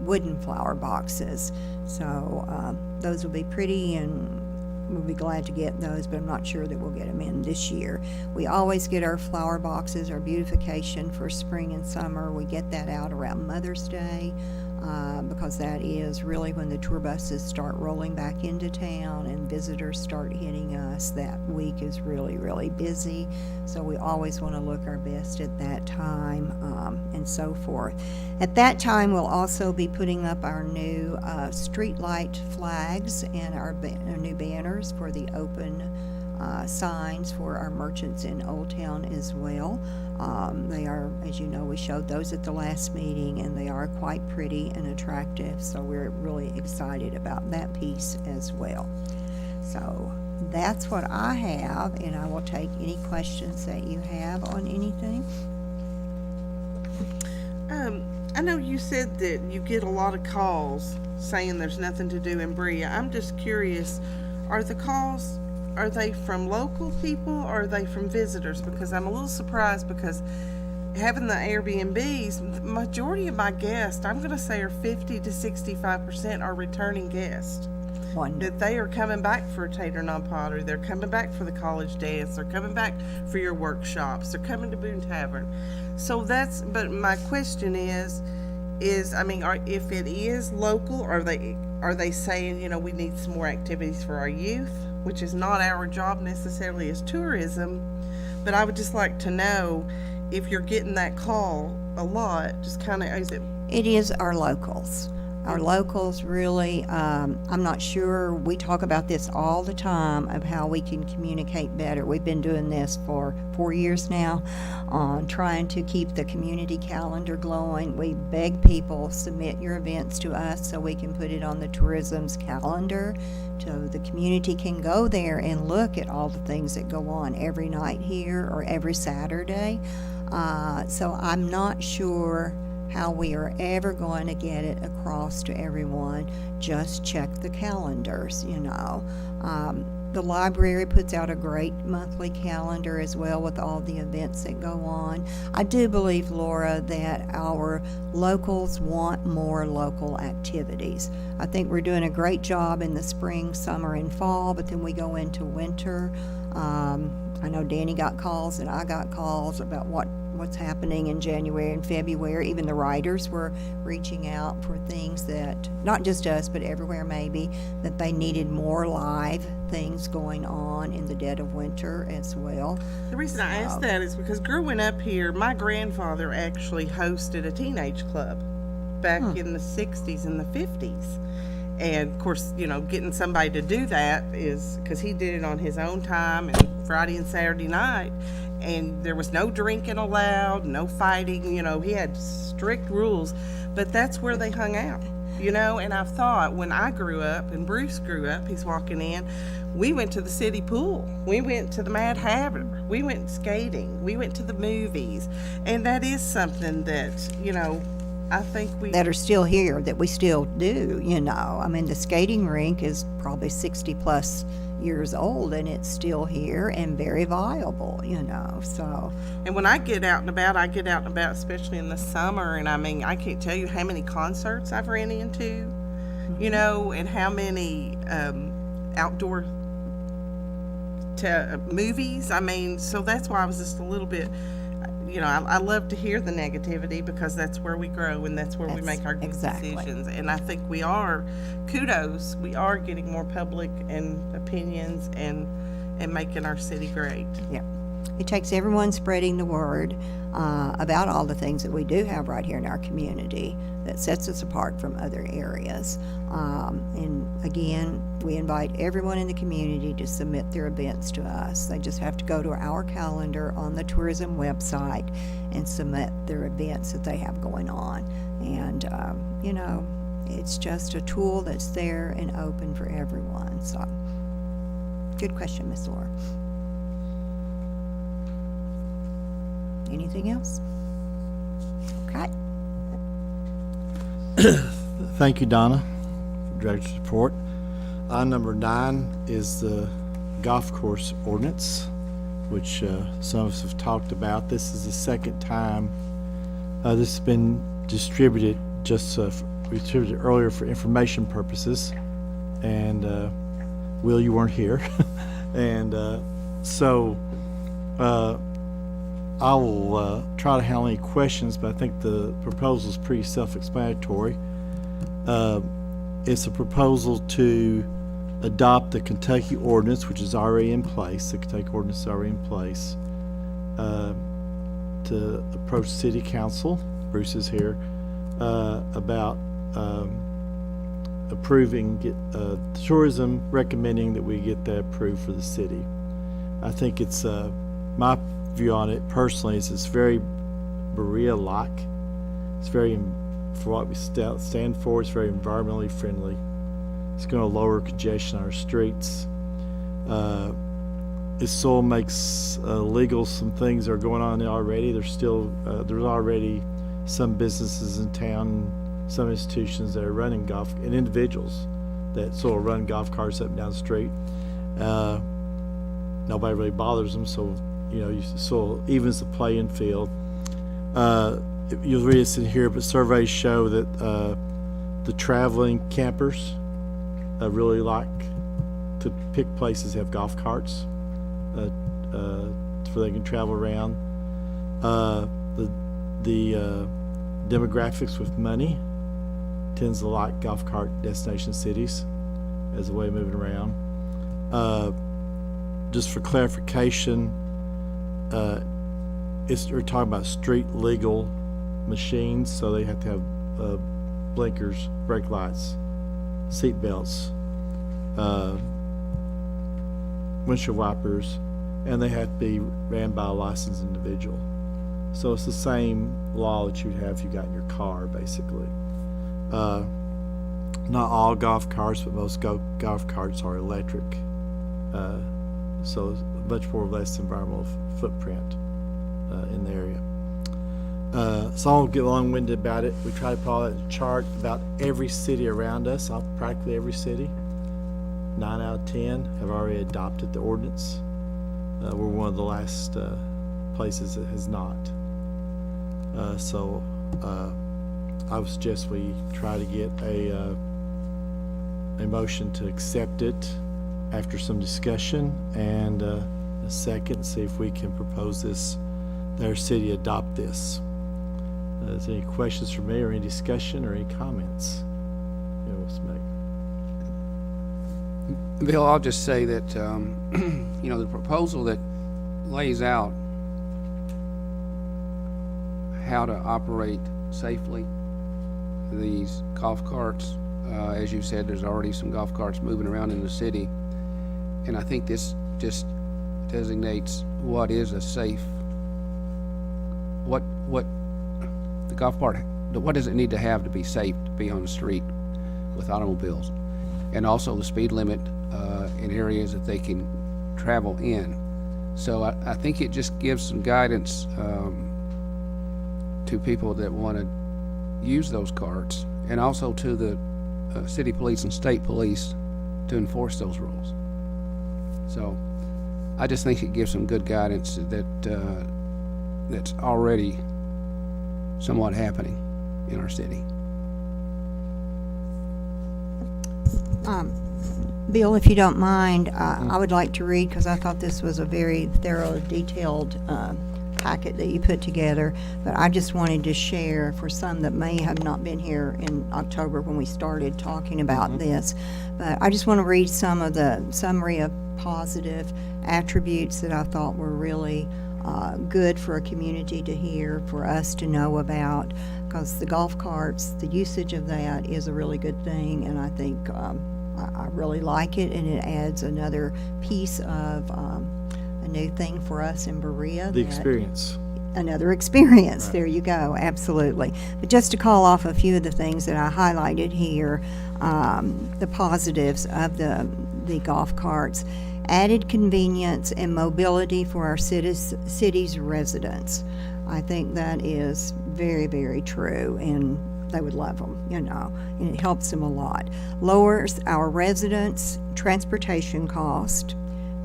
[SPEAKER 20] wooden flower boxes. So those will be pretty, and we'll be glad to get those, but I'm not sure that we'll get them in this year. We always get our flower boxes, our beautification for spring and summer. We get that out around Mother's Day, because that is really when the tour buses start rolling back into town and visitors start hitting us. That week is really, really busy, so we always want to look our best at that time, and so forth. At that time, we'll also be putting up our new street light flags and our new banners for the open signs for our merchants in Old Town as well. They are, as you know, we showed those at the last meeting, and they are quite pretty and attractive, so we're really excited about that piece as well. So that's what I have, and I will take any questions that you have on anything.
[SPEAKER 2] I know you said that you get a lot of calls saying there's nothing to do in Berea. I'm just curious, are the calls, are they from local people or are they from visitors? Because I'm a little surprised because having the Airbnbs, the majority of my guests, I'm going to say are 50 to 65% are returning guests. That they are coming back for a tater non-pottery, they're coming back for the college dance, they're coming back for your workshops, they're coming to Boone Tavern. So but my question is, I mean, if it is local, are they saying, you know, we need some more activities for our youth, which is not our job necessarily as tourism, but I would just like to know if you're getting that call a lot, just kind of, is it?
[SPEAKER 20] It is our locals. Our locals really, I'm not sure, we talk about this all the time of how we can communicate better. We've been doing this for 4 years now, trying to keep the community calendar glowing. We beg people, submit your events to us so we can put it on the tourism's calendar, so the community can go there and look at all the things that go on every night here or every Saturday. So I'm not sure how we are ever going to get it across to everyone. Just check the calendars, you know. The library puts out a great monthly calendar as well with all the events that go on. I do believe, Laura, that our locals want more local activities. I think we're doing a great job in the spring, summer, and fall, but then we go into winter. I know Danny got calls and I got calls about what's happening in January and February. Even the writers were reaching out for things that, not just us, but everywhere maybe, that they needed more live things going on in the dead of winter as well.
[SPEAKER 2] The reason I asked that is because growing up here, my grandfather actually hosted a teenage club back in the 60s and the 50s. And of course, you know, getting somebody to do that is because he did it on his own time and Friday and Saturday night. And there was no drinking allowed, no fighting, you know, he had strict rules, but that's where they hung out, you know. And I've thought when I grew up and Bruce grew up, he's walking in, we went to the city pool, we went to the Mad Hatter, we went skating, we went to the movies. And that is something that, you know, I think
[SPEAKER 20] that are still here, that we still do, you know. I mean, the skating rink is probably 60 plus years old and it's still here and very viable, you know. So,
[SPEAKER 2] and when I get out and about, especially in the summer, and I mean, I can't tell you how many concerts I've ran into, you know, and how many outdoor movies. I mean, so that's why I was just a little bit, you know, I love to hear the negativity because that's where we grow and that's where we make our good decisions. And I think we are, kudos, we are getting more public and opinions and making our city great.
[SPEAKER 20] Yeah. It takes everyone spreading the word about all the things that we do have right here in our community that sets us apart from other areas. And again, we invite everyone in the community to submit their events to us. They just have to go to our calendar on the tourism website and submit their events that they have going on. And, you know, it's just a tool that's there and open for everyone. So, good question, Miss Laura. Anything else? Okay.
[SPEAKER 1] Thank you, Donna, for Director's report. Number 9 is the golf course ordinance, which some of us have talked about. This is the second time this has been distributed, distributed earlier for information purposes. And Will, you weren't here. And so I will try to handle any questions, but I think the proposal is pretty self-explanatory. It's a proposal to adopt the Kentucky ordinance, which is already in place. The Kentucky ordinance is already in place. To approach City Council, Bruce is here, about approving tourism, recommending that we get that approved for the city. I think it's my view on it personally is it's very Berea-like. It's very, for what we stand for, it's very environmentally friendly. It's going to lower congestion on our streets. It still makes legal some things that are going on already. There's already some businesses in town, some institutions that are running golf, and individuals that sort of run golf carts up and down the street. Nobody really bothers them, so so evens the playing field. You'll read this in here, but surveys show that the traveling campers really like to pick places that have golf carts where they can travel around. The demographics with money tends to like golf cart destination cities as a way of moving around. Just for clarification, we're talking about street legal machines, so they have to have blinkers, brake lights, seat belts, windshield wipers, and they have to be ran by a licensed individual. So it's the same law that you'd have if you got in your car, basically. Not all golf carts, but most golf carts are electric. So it's much more less environmental footprint in the area. So I won't get long-winded about it. We try to put all that in a chart about every city around us, practically every city. 9 out of 10 have already adopted the ordinance. We're one of the last places that has not. So I would suggest we try to get a motion to accept it after some discussion and a second, see if we can propose this, that our city adopt this. Is there any questions for me or any discussion or any comments?
[SPEAKER 3] Bill, I'll just say that, the proposal that lays out how to operate safely these golf carts, as you said, there's already some golf carts moving around in the city, and I think this just designates what is a safe, what the golf cart, what does it need to have to be safe to be on the street with automobiles, and also the speed limit in areas that they can travel in. So I think it just gives some guidance to people that want to use those carts, and also to the city police and state police to enforce those rules. So I just think it gives some good guidance that that's already somewhat happening in our city.
[SPEAKER 20] Bill, if you don't mind, I would like to read, because I thought this was a very thorough, detailed packet that you put together, but I just wanted to share for some that may have not been here in October when we started talking about this, but I just want to read some of the summary of positive attributes that I thought were really good for a community to hear, for us to know about, because the golf carts, the usage of that is a really good thing, and I think I really like it, and it adds another piece of a new thing for us in Berea.
[SPEAKER 1] The experience.
[SPEAKER 20] Another experience.
[SPEAKER 1] Right.
[SPEAKER 20] There you go. Absolutely. But just to call off a few of the things that I highlighted here, the positives of the golf carts: added convenience and mobility for our city's residents. I think that is very, very true, and they would love them, and it helps them a lot. Lowers our residents' transportation cost,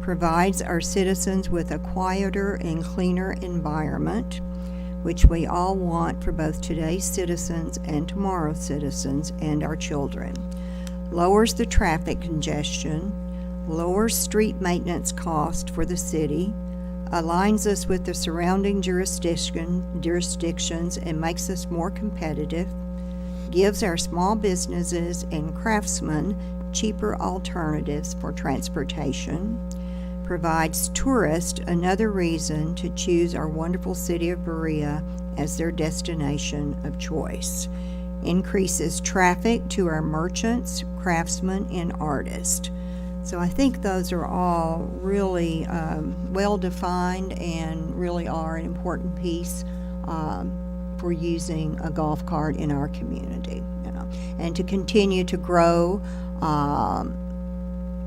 [SPEAKER 20] provides our citizens with a quieter and cleaner environment, which we all want for both today's citizens and tomorrow's citizens and our children. Lowers the traffic congestion, lowers street maintenance cost for the city, aligns us with the surrounding jurisdictions and makes us more competitive, gives our small businesses and craftsmen cheaper alternatives for transportation, provides tourists another reason to choose our wonderful city of Berea as their destination of choice, increases traffic to our merchants, craftsmen, and artists. So I think those are all really well defined and really are an important piece for using a golf cart in our community, and to continue to grow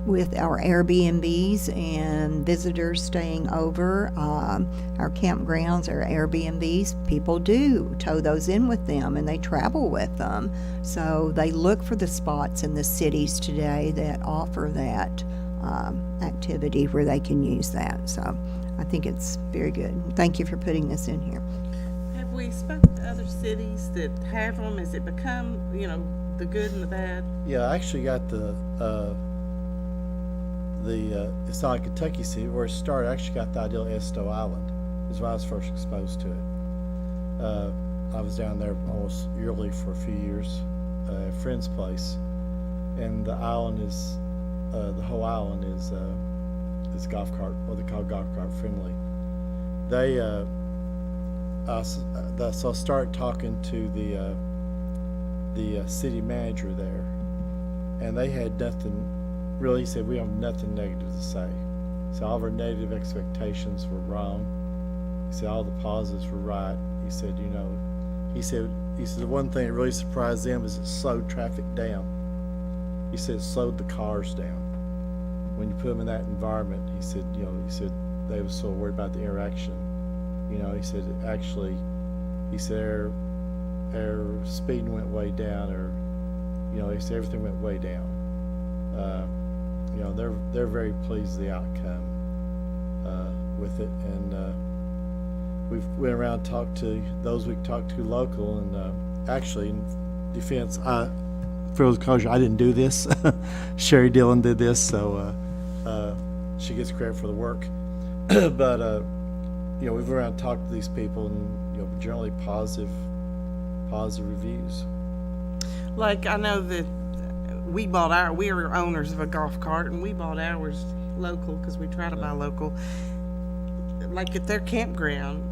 [SPEAKER 20] with our Airbnbs and visitors staying over, our campgrounds, our Airbnbs. People do tow those in with them, and they travel with them. So they look for the spots in the cities today that offer that activity where they can use that. So I think it's very good. Thank you for putting this in here.
[SPEAKER 2] Have we spoken to other cities that have them? Has it become, the good and the bad?
[SPEAKER 1] Yeah, I actually got it's not a Kentucky city where it started. I actually got the idea of Esto Island. Is when I was first exposed to it. I was down there almost yearly for a few years at a friend's place, and the island is, the whole island is golf cart, what they call golf cart friendly. So I started talking to the city manager there, and they had nothing really. He said, we have nothing negative to say. So all of our negative expectations were wrong. He said all the positives were right. He said, he said the one thing that really surprised them is it slowed traffic down. He said it slowed the cars down. When you put them in that environment, he said they were so worried about the interaction. He said actually, their speeding went way down, or he said everything went way down. They're very pleased with the outcome with it, and we've went around and talked to those we talked to local, and actually in defense, full disclosure, I didn't do this. Sherry Dillon did this, so she gets credit for the work. But we've went around and talked to these people, and generally positive reviews.
[SPEAKER 2] Like, I know that we are owners of a golf cart, and we bought ours local because we try to buy local. Like at their campground,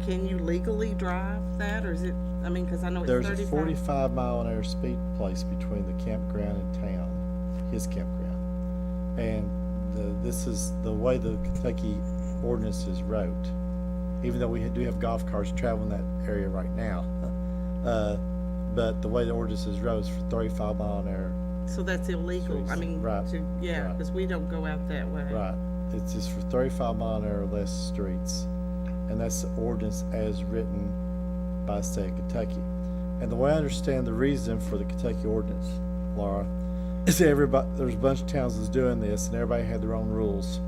[SPEAKER 2] can you legally drive that, or is it? I mean, because I know it's
[SPEAKER 1] There's
[SPEAKER 2] 35.
[SPEAKER 1] a 45 mile an hour speed place between the campground and town, his campground, and this is the way the Kentucky ordinances wrote. Even though we do have golf carts traveling that area right now, but the way the ordinance is wrote is for 35 mile an hour.
[SPEAKER 2] So that's illegal.
[SPEAKER 1] Streets.
[SPEAKER 2] I mean,
[SPEAKER 1] Right.
[SPEAKER 2] because we don't go out that way.
[SPEAKER 1] Right. It's just for 35 mile an hour or less streets, and that's the ordinance as written by the state of Kentucky. And the way I understand the reason for the Kentucky ordinance, Laura, is that there's a bunch of towns that's doing this, and everybody had their own rules.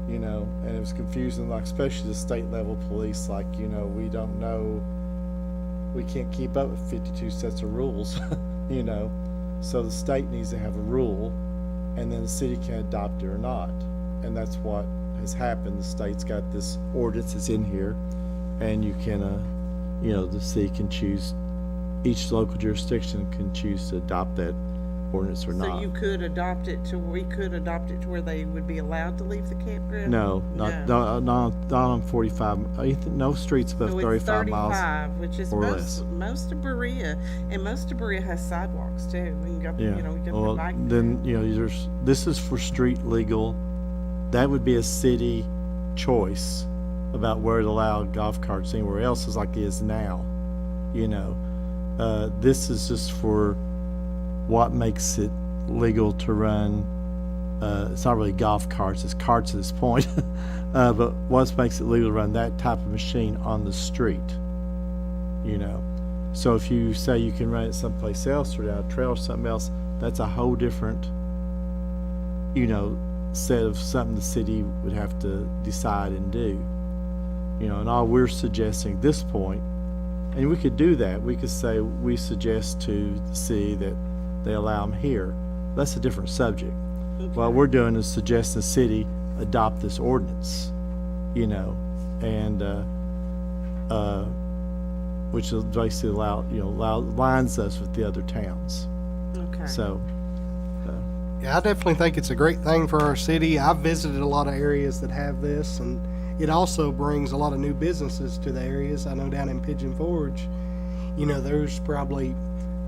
[SPEAKER 1] And it was confusing, like especially the state level police, like, we don't know, we can't keep up with 52 sets of rules, So the state needs to have a rule, and then the city can adopt it or not. And that's what has happened. The state's got this ordinance that's in here, and you can, the city can choose, each local jurisdiction can choose to adopt that ordinance or not.
[SPEAKER 2] So we could adopt it to where they would be allowed to leave the campground?
[SPEAKER 1] No, not on 45. No streets above
[SPEAKER 2] So it's
[SPEAKER 1] 35 miles.
[SPEAKER 2] 35, which is
[SPEAKER 1] or less.
[SPEAKER 2] most of Berea, and most of Berea has sidewalks too. We can go, we can
[SPEAKER 1] Well,
[SPEAKER 2] bike.
[SPEAKER 1] then this is for street legal. That would be a city choice about where to allow golf carts. Anywhere else is like it is now. This is just for what makes it legal to run. It's not really golf carts, it's carts at this point. But what makes it legal to run that type of machine on the street, So if you say you can run it someplace else or down a trail or something else, that's a whole different, set of something the city would have to decide and do. And all we're suggesting at this point, and we could do that, we could say we suggest to the city that they allow them here. That's a different subject. Okay. What we're doing is suggesting the city adopt this ordinance, and which will basically lines us with the other towns.
[SPEAKER 2] Okay.
[SPEAKER 1] So.
[SPEAKER 17] Yeah, I definitely think it's a great thing for our city. I've visited a lot of areas that have this, and it also brings a lot of new businesses to the areas. I know down in Pigeon Forge, there's probably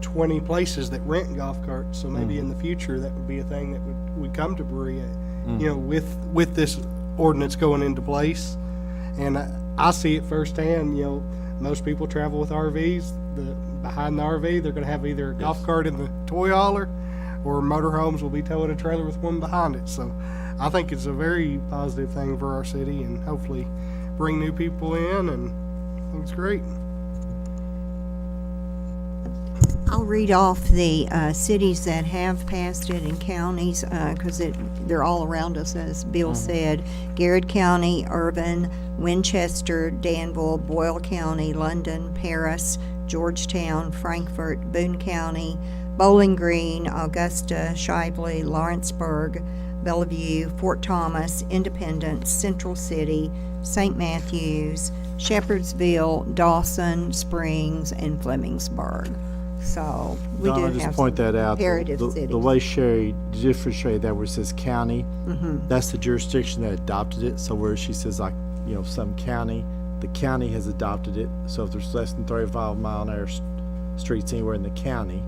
[SPEAKER 17] 20 places that rent golf carts, so maybe in the future that would be a thing that would come to Berea, with this ordinance going into place. And I see it firsthand. Most people travel with RVs. Behind the RV, they're going to have either a golf cart in the toy hauler, or motorhomes will be towing a trailer with one behind it. So I think it's a very positive thing for our city, and hopefully bring new people in, and I think it's great.
[SPEAKER 20] I'll read off the cities that have passed it and counties, because they're all around us, as Bill said. Garrett County, Irvin, Winchester, Danville, Boyle County, London, Paris, Georgetown, Frankfort, Boone County, Bowling Green, Augusta, Shively, Lawrenceburg, Bellevue, Fort Thomas, Independence, Central City, St. Matthews, Shepherdsville, Dawson, Springs, and Flemingburg. So we
[SPEAKER 1] Donna,
[SPEAKER 20] do
[SPEAKER 1] just
[SPEAKER 20] have
[SPEAKER 1] point
[SPEAKER 20] some
[SPEAKER 1] that out.
[SPEAKER 20] comparative
[SPEAKER 1] The
[SPEAKER 20] cities.
[SPEAKER 1] way Sherry differentiated that where it says county, that's the jurisdiction that adopted it. So where she says like, some county, the county has adopted it. So if there's less than 35 mile an hour streets anywhere in the county,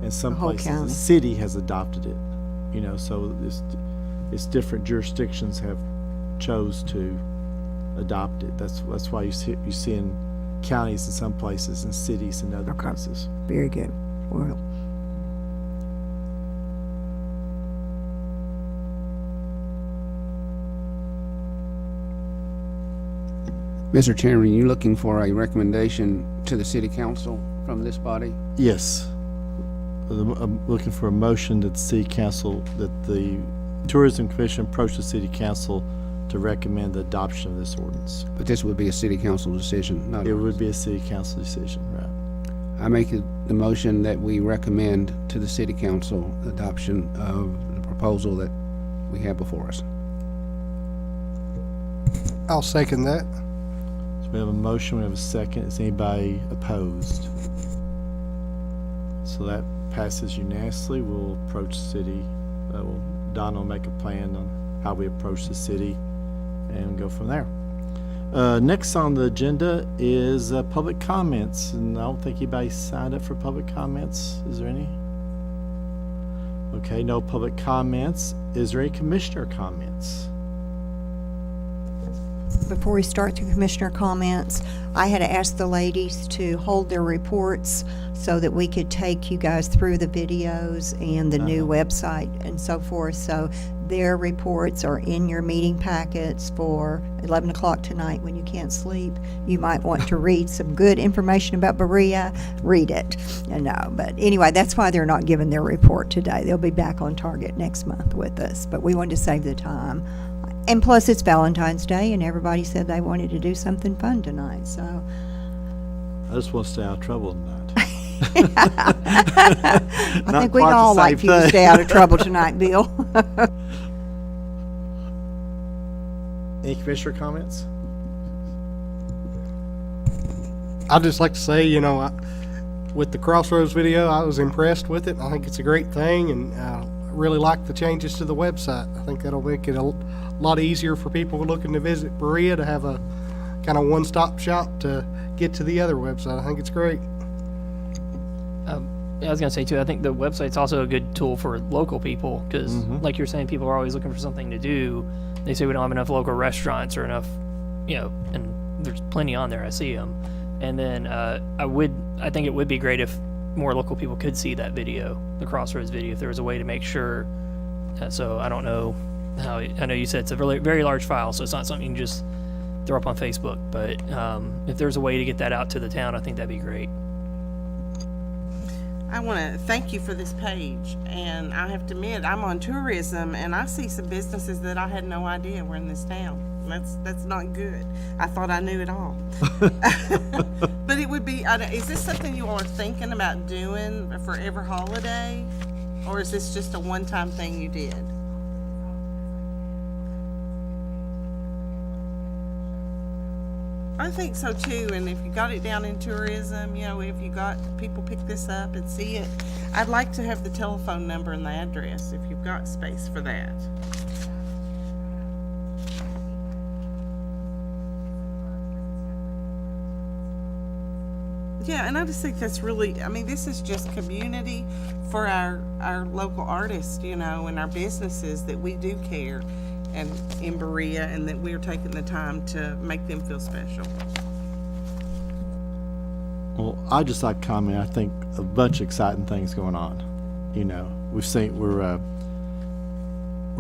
[SPEAKER 1] and some
[SPEAKER 20] whole
[SPEAKER 1] places
[SPEAKER 20] county.
[SPEAKER 1] the city has adopted it. So it's different jurisdictions have chose to adopt it. That's why you see in counties in some places and cities in other places.
[SPEAKER 20] Very good. Well,
[SPEAKER 3] Mr. Chairman, you looking for a recommendation to the city council from this body?
[SPEAKER 1] Yes. I'm looking for a motion that the city council, that the Tourism Commission approach the city council to recommend the adoption of this ordinance.
[SPEAKER 3] But this would be a city council decision, not
[SPEAKER 1] It
[SPEAKER 3] ours.
[SPEAKER 1] would be a city council decision, right?
[SPEAKER 3] I make the motion that we recommend to the city council adoption of the proposal that we have before us.
[SPEAKER 17] I'll second that.
[SPEAKER 1] So we have a motion, we have a second. Is anybody opposed? So that passes unanimously. We'll approach city, Donna will make a plan on how we approach the city and go from there. Next on the agenda is public comments, and I don't think anybody signed up for public comments. Is there any? Okay, no public comments. Is there any commissioner comments?
[SPEAKER 20] before we start the commissioner comments, I had asked the ladies to hold their reports so that we could take you guys through the videos and the new website and so forth. So their reports are in your meeting packets for 11 o'clock tonight when you can't sleep. You might want to read some good information about Berea, read it. But anyway, that's why they're not giving their report today. They'll be back on target next month with us, but we wanted to save the time. And plus, it's Valentine's Day, and everybody said they wanted to do something fun tonight, so.
[SPEAKER 1] I just want to stay out of trouble tonight.
[SPEAKER 20] I think we'd all like you to stay out of trouble tonight, Bill.
[SPEAKER 1] Any commissioner comments?
[SPEAKER 17] I'd just like to say, with the Crossroads video, I was impressed with it. I think it's a great thing, and I really like the changes to the website. I think that'll make it a lot easier for people looking to visit Berea to have a kind of one-stop shop to get to the other website. I think it's great.
[SPEAKER 19] I was going to say, too, I think the website's also a good tool for local people because, like you're saying, people are always looking for something to do. They say we don't have enough local restaurants or enough, and there's plenty on there. I see them. And then I think it would be great if more local people could see that video, the Crossroads video, if there was a way to make sure. So I don't know how, I know you said it's a really, very large file, so it's not something you can just throw up on Facebook. But if there's a way to get that out to the town, I think that'd be great.
[SPEAKER 2] I want to thank you for this page, and I have to admit I'm on tourism, and I see some businesses that I had no idea were in this town. That's not good. I thought I knew it all. But it would be, is this something you all are thinking about doing for every holiday, or is this just a one-time thing you did? I think so too, and if you got it down in tourism, if you got people pick this up and see it, I'd like to have the telephone number and the address if you've got space for that. Yeah, and I just think that's really, this is just community for our local artists, and our businesses that we do care. And in Berea, and that we're taking the time to make them feel special.
[SPEAKER 1] Well, I just like to comment. I think a bunch of exciting things going on. We're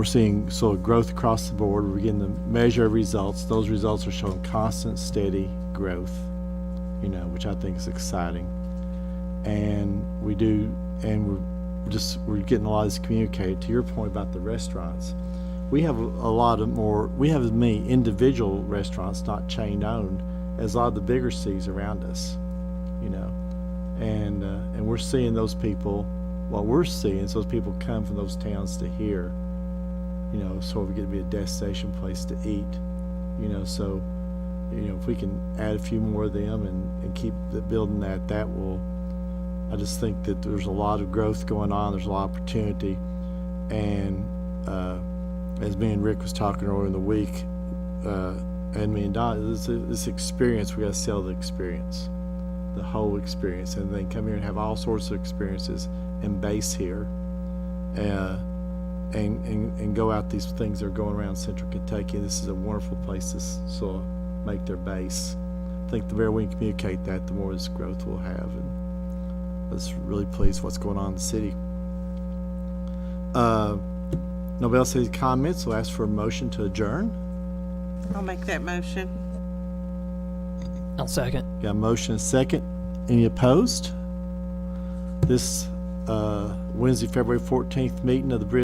[SPEAKER 1] seeing sort of growth across the board. We're getting to measure results. Those results are showing constant, steady growth. Which I think is exciting. and we're getting a lot of this communicated. To your point about the restaurants, we have we have as many individual restaurants, not chain owned, as a lot of the bigger cities around us, you know, and we're seeing those people. What we're seeing is those people come from those towns to here, you know, so we get to be a destination place to eat, you know. So, you know, if we can add a few more of them and keep building that will. I just think that there's a lot of growth going on. There's a lot of opportunity, and as me and Rick was talking earlier in the week, and me and Don, this experience, we got to sell the experience, the whole experience, and then come here and have all sorts of experiences and base here, and go out these things that are going around Central Kentucky. This is a wonderful place to sort of make their base. I think the more we can communicate that, the more this growth we'll have, and I was really pleased with what's going on in the city. Nobody else has any comments? We'll ask for a motion to adjourn.
[SPEAKER 2] I'll make that motion.
[SPEAKER 19] I'll second.
[SPEAKER 1] Got a motion and a second. Any opposed? This Wednesday, February 14th meeting of the Berea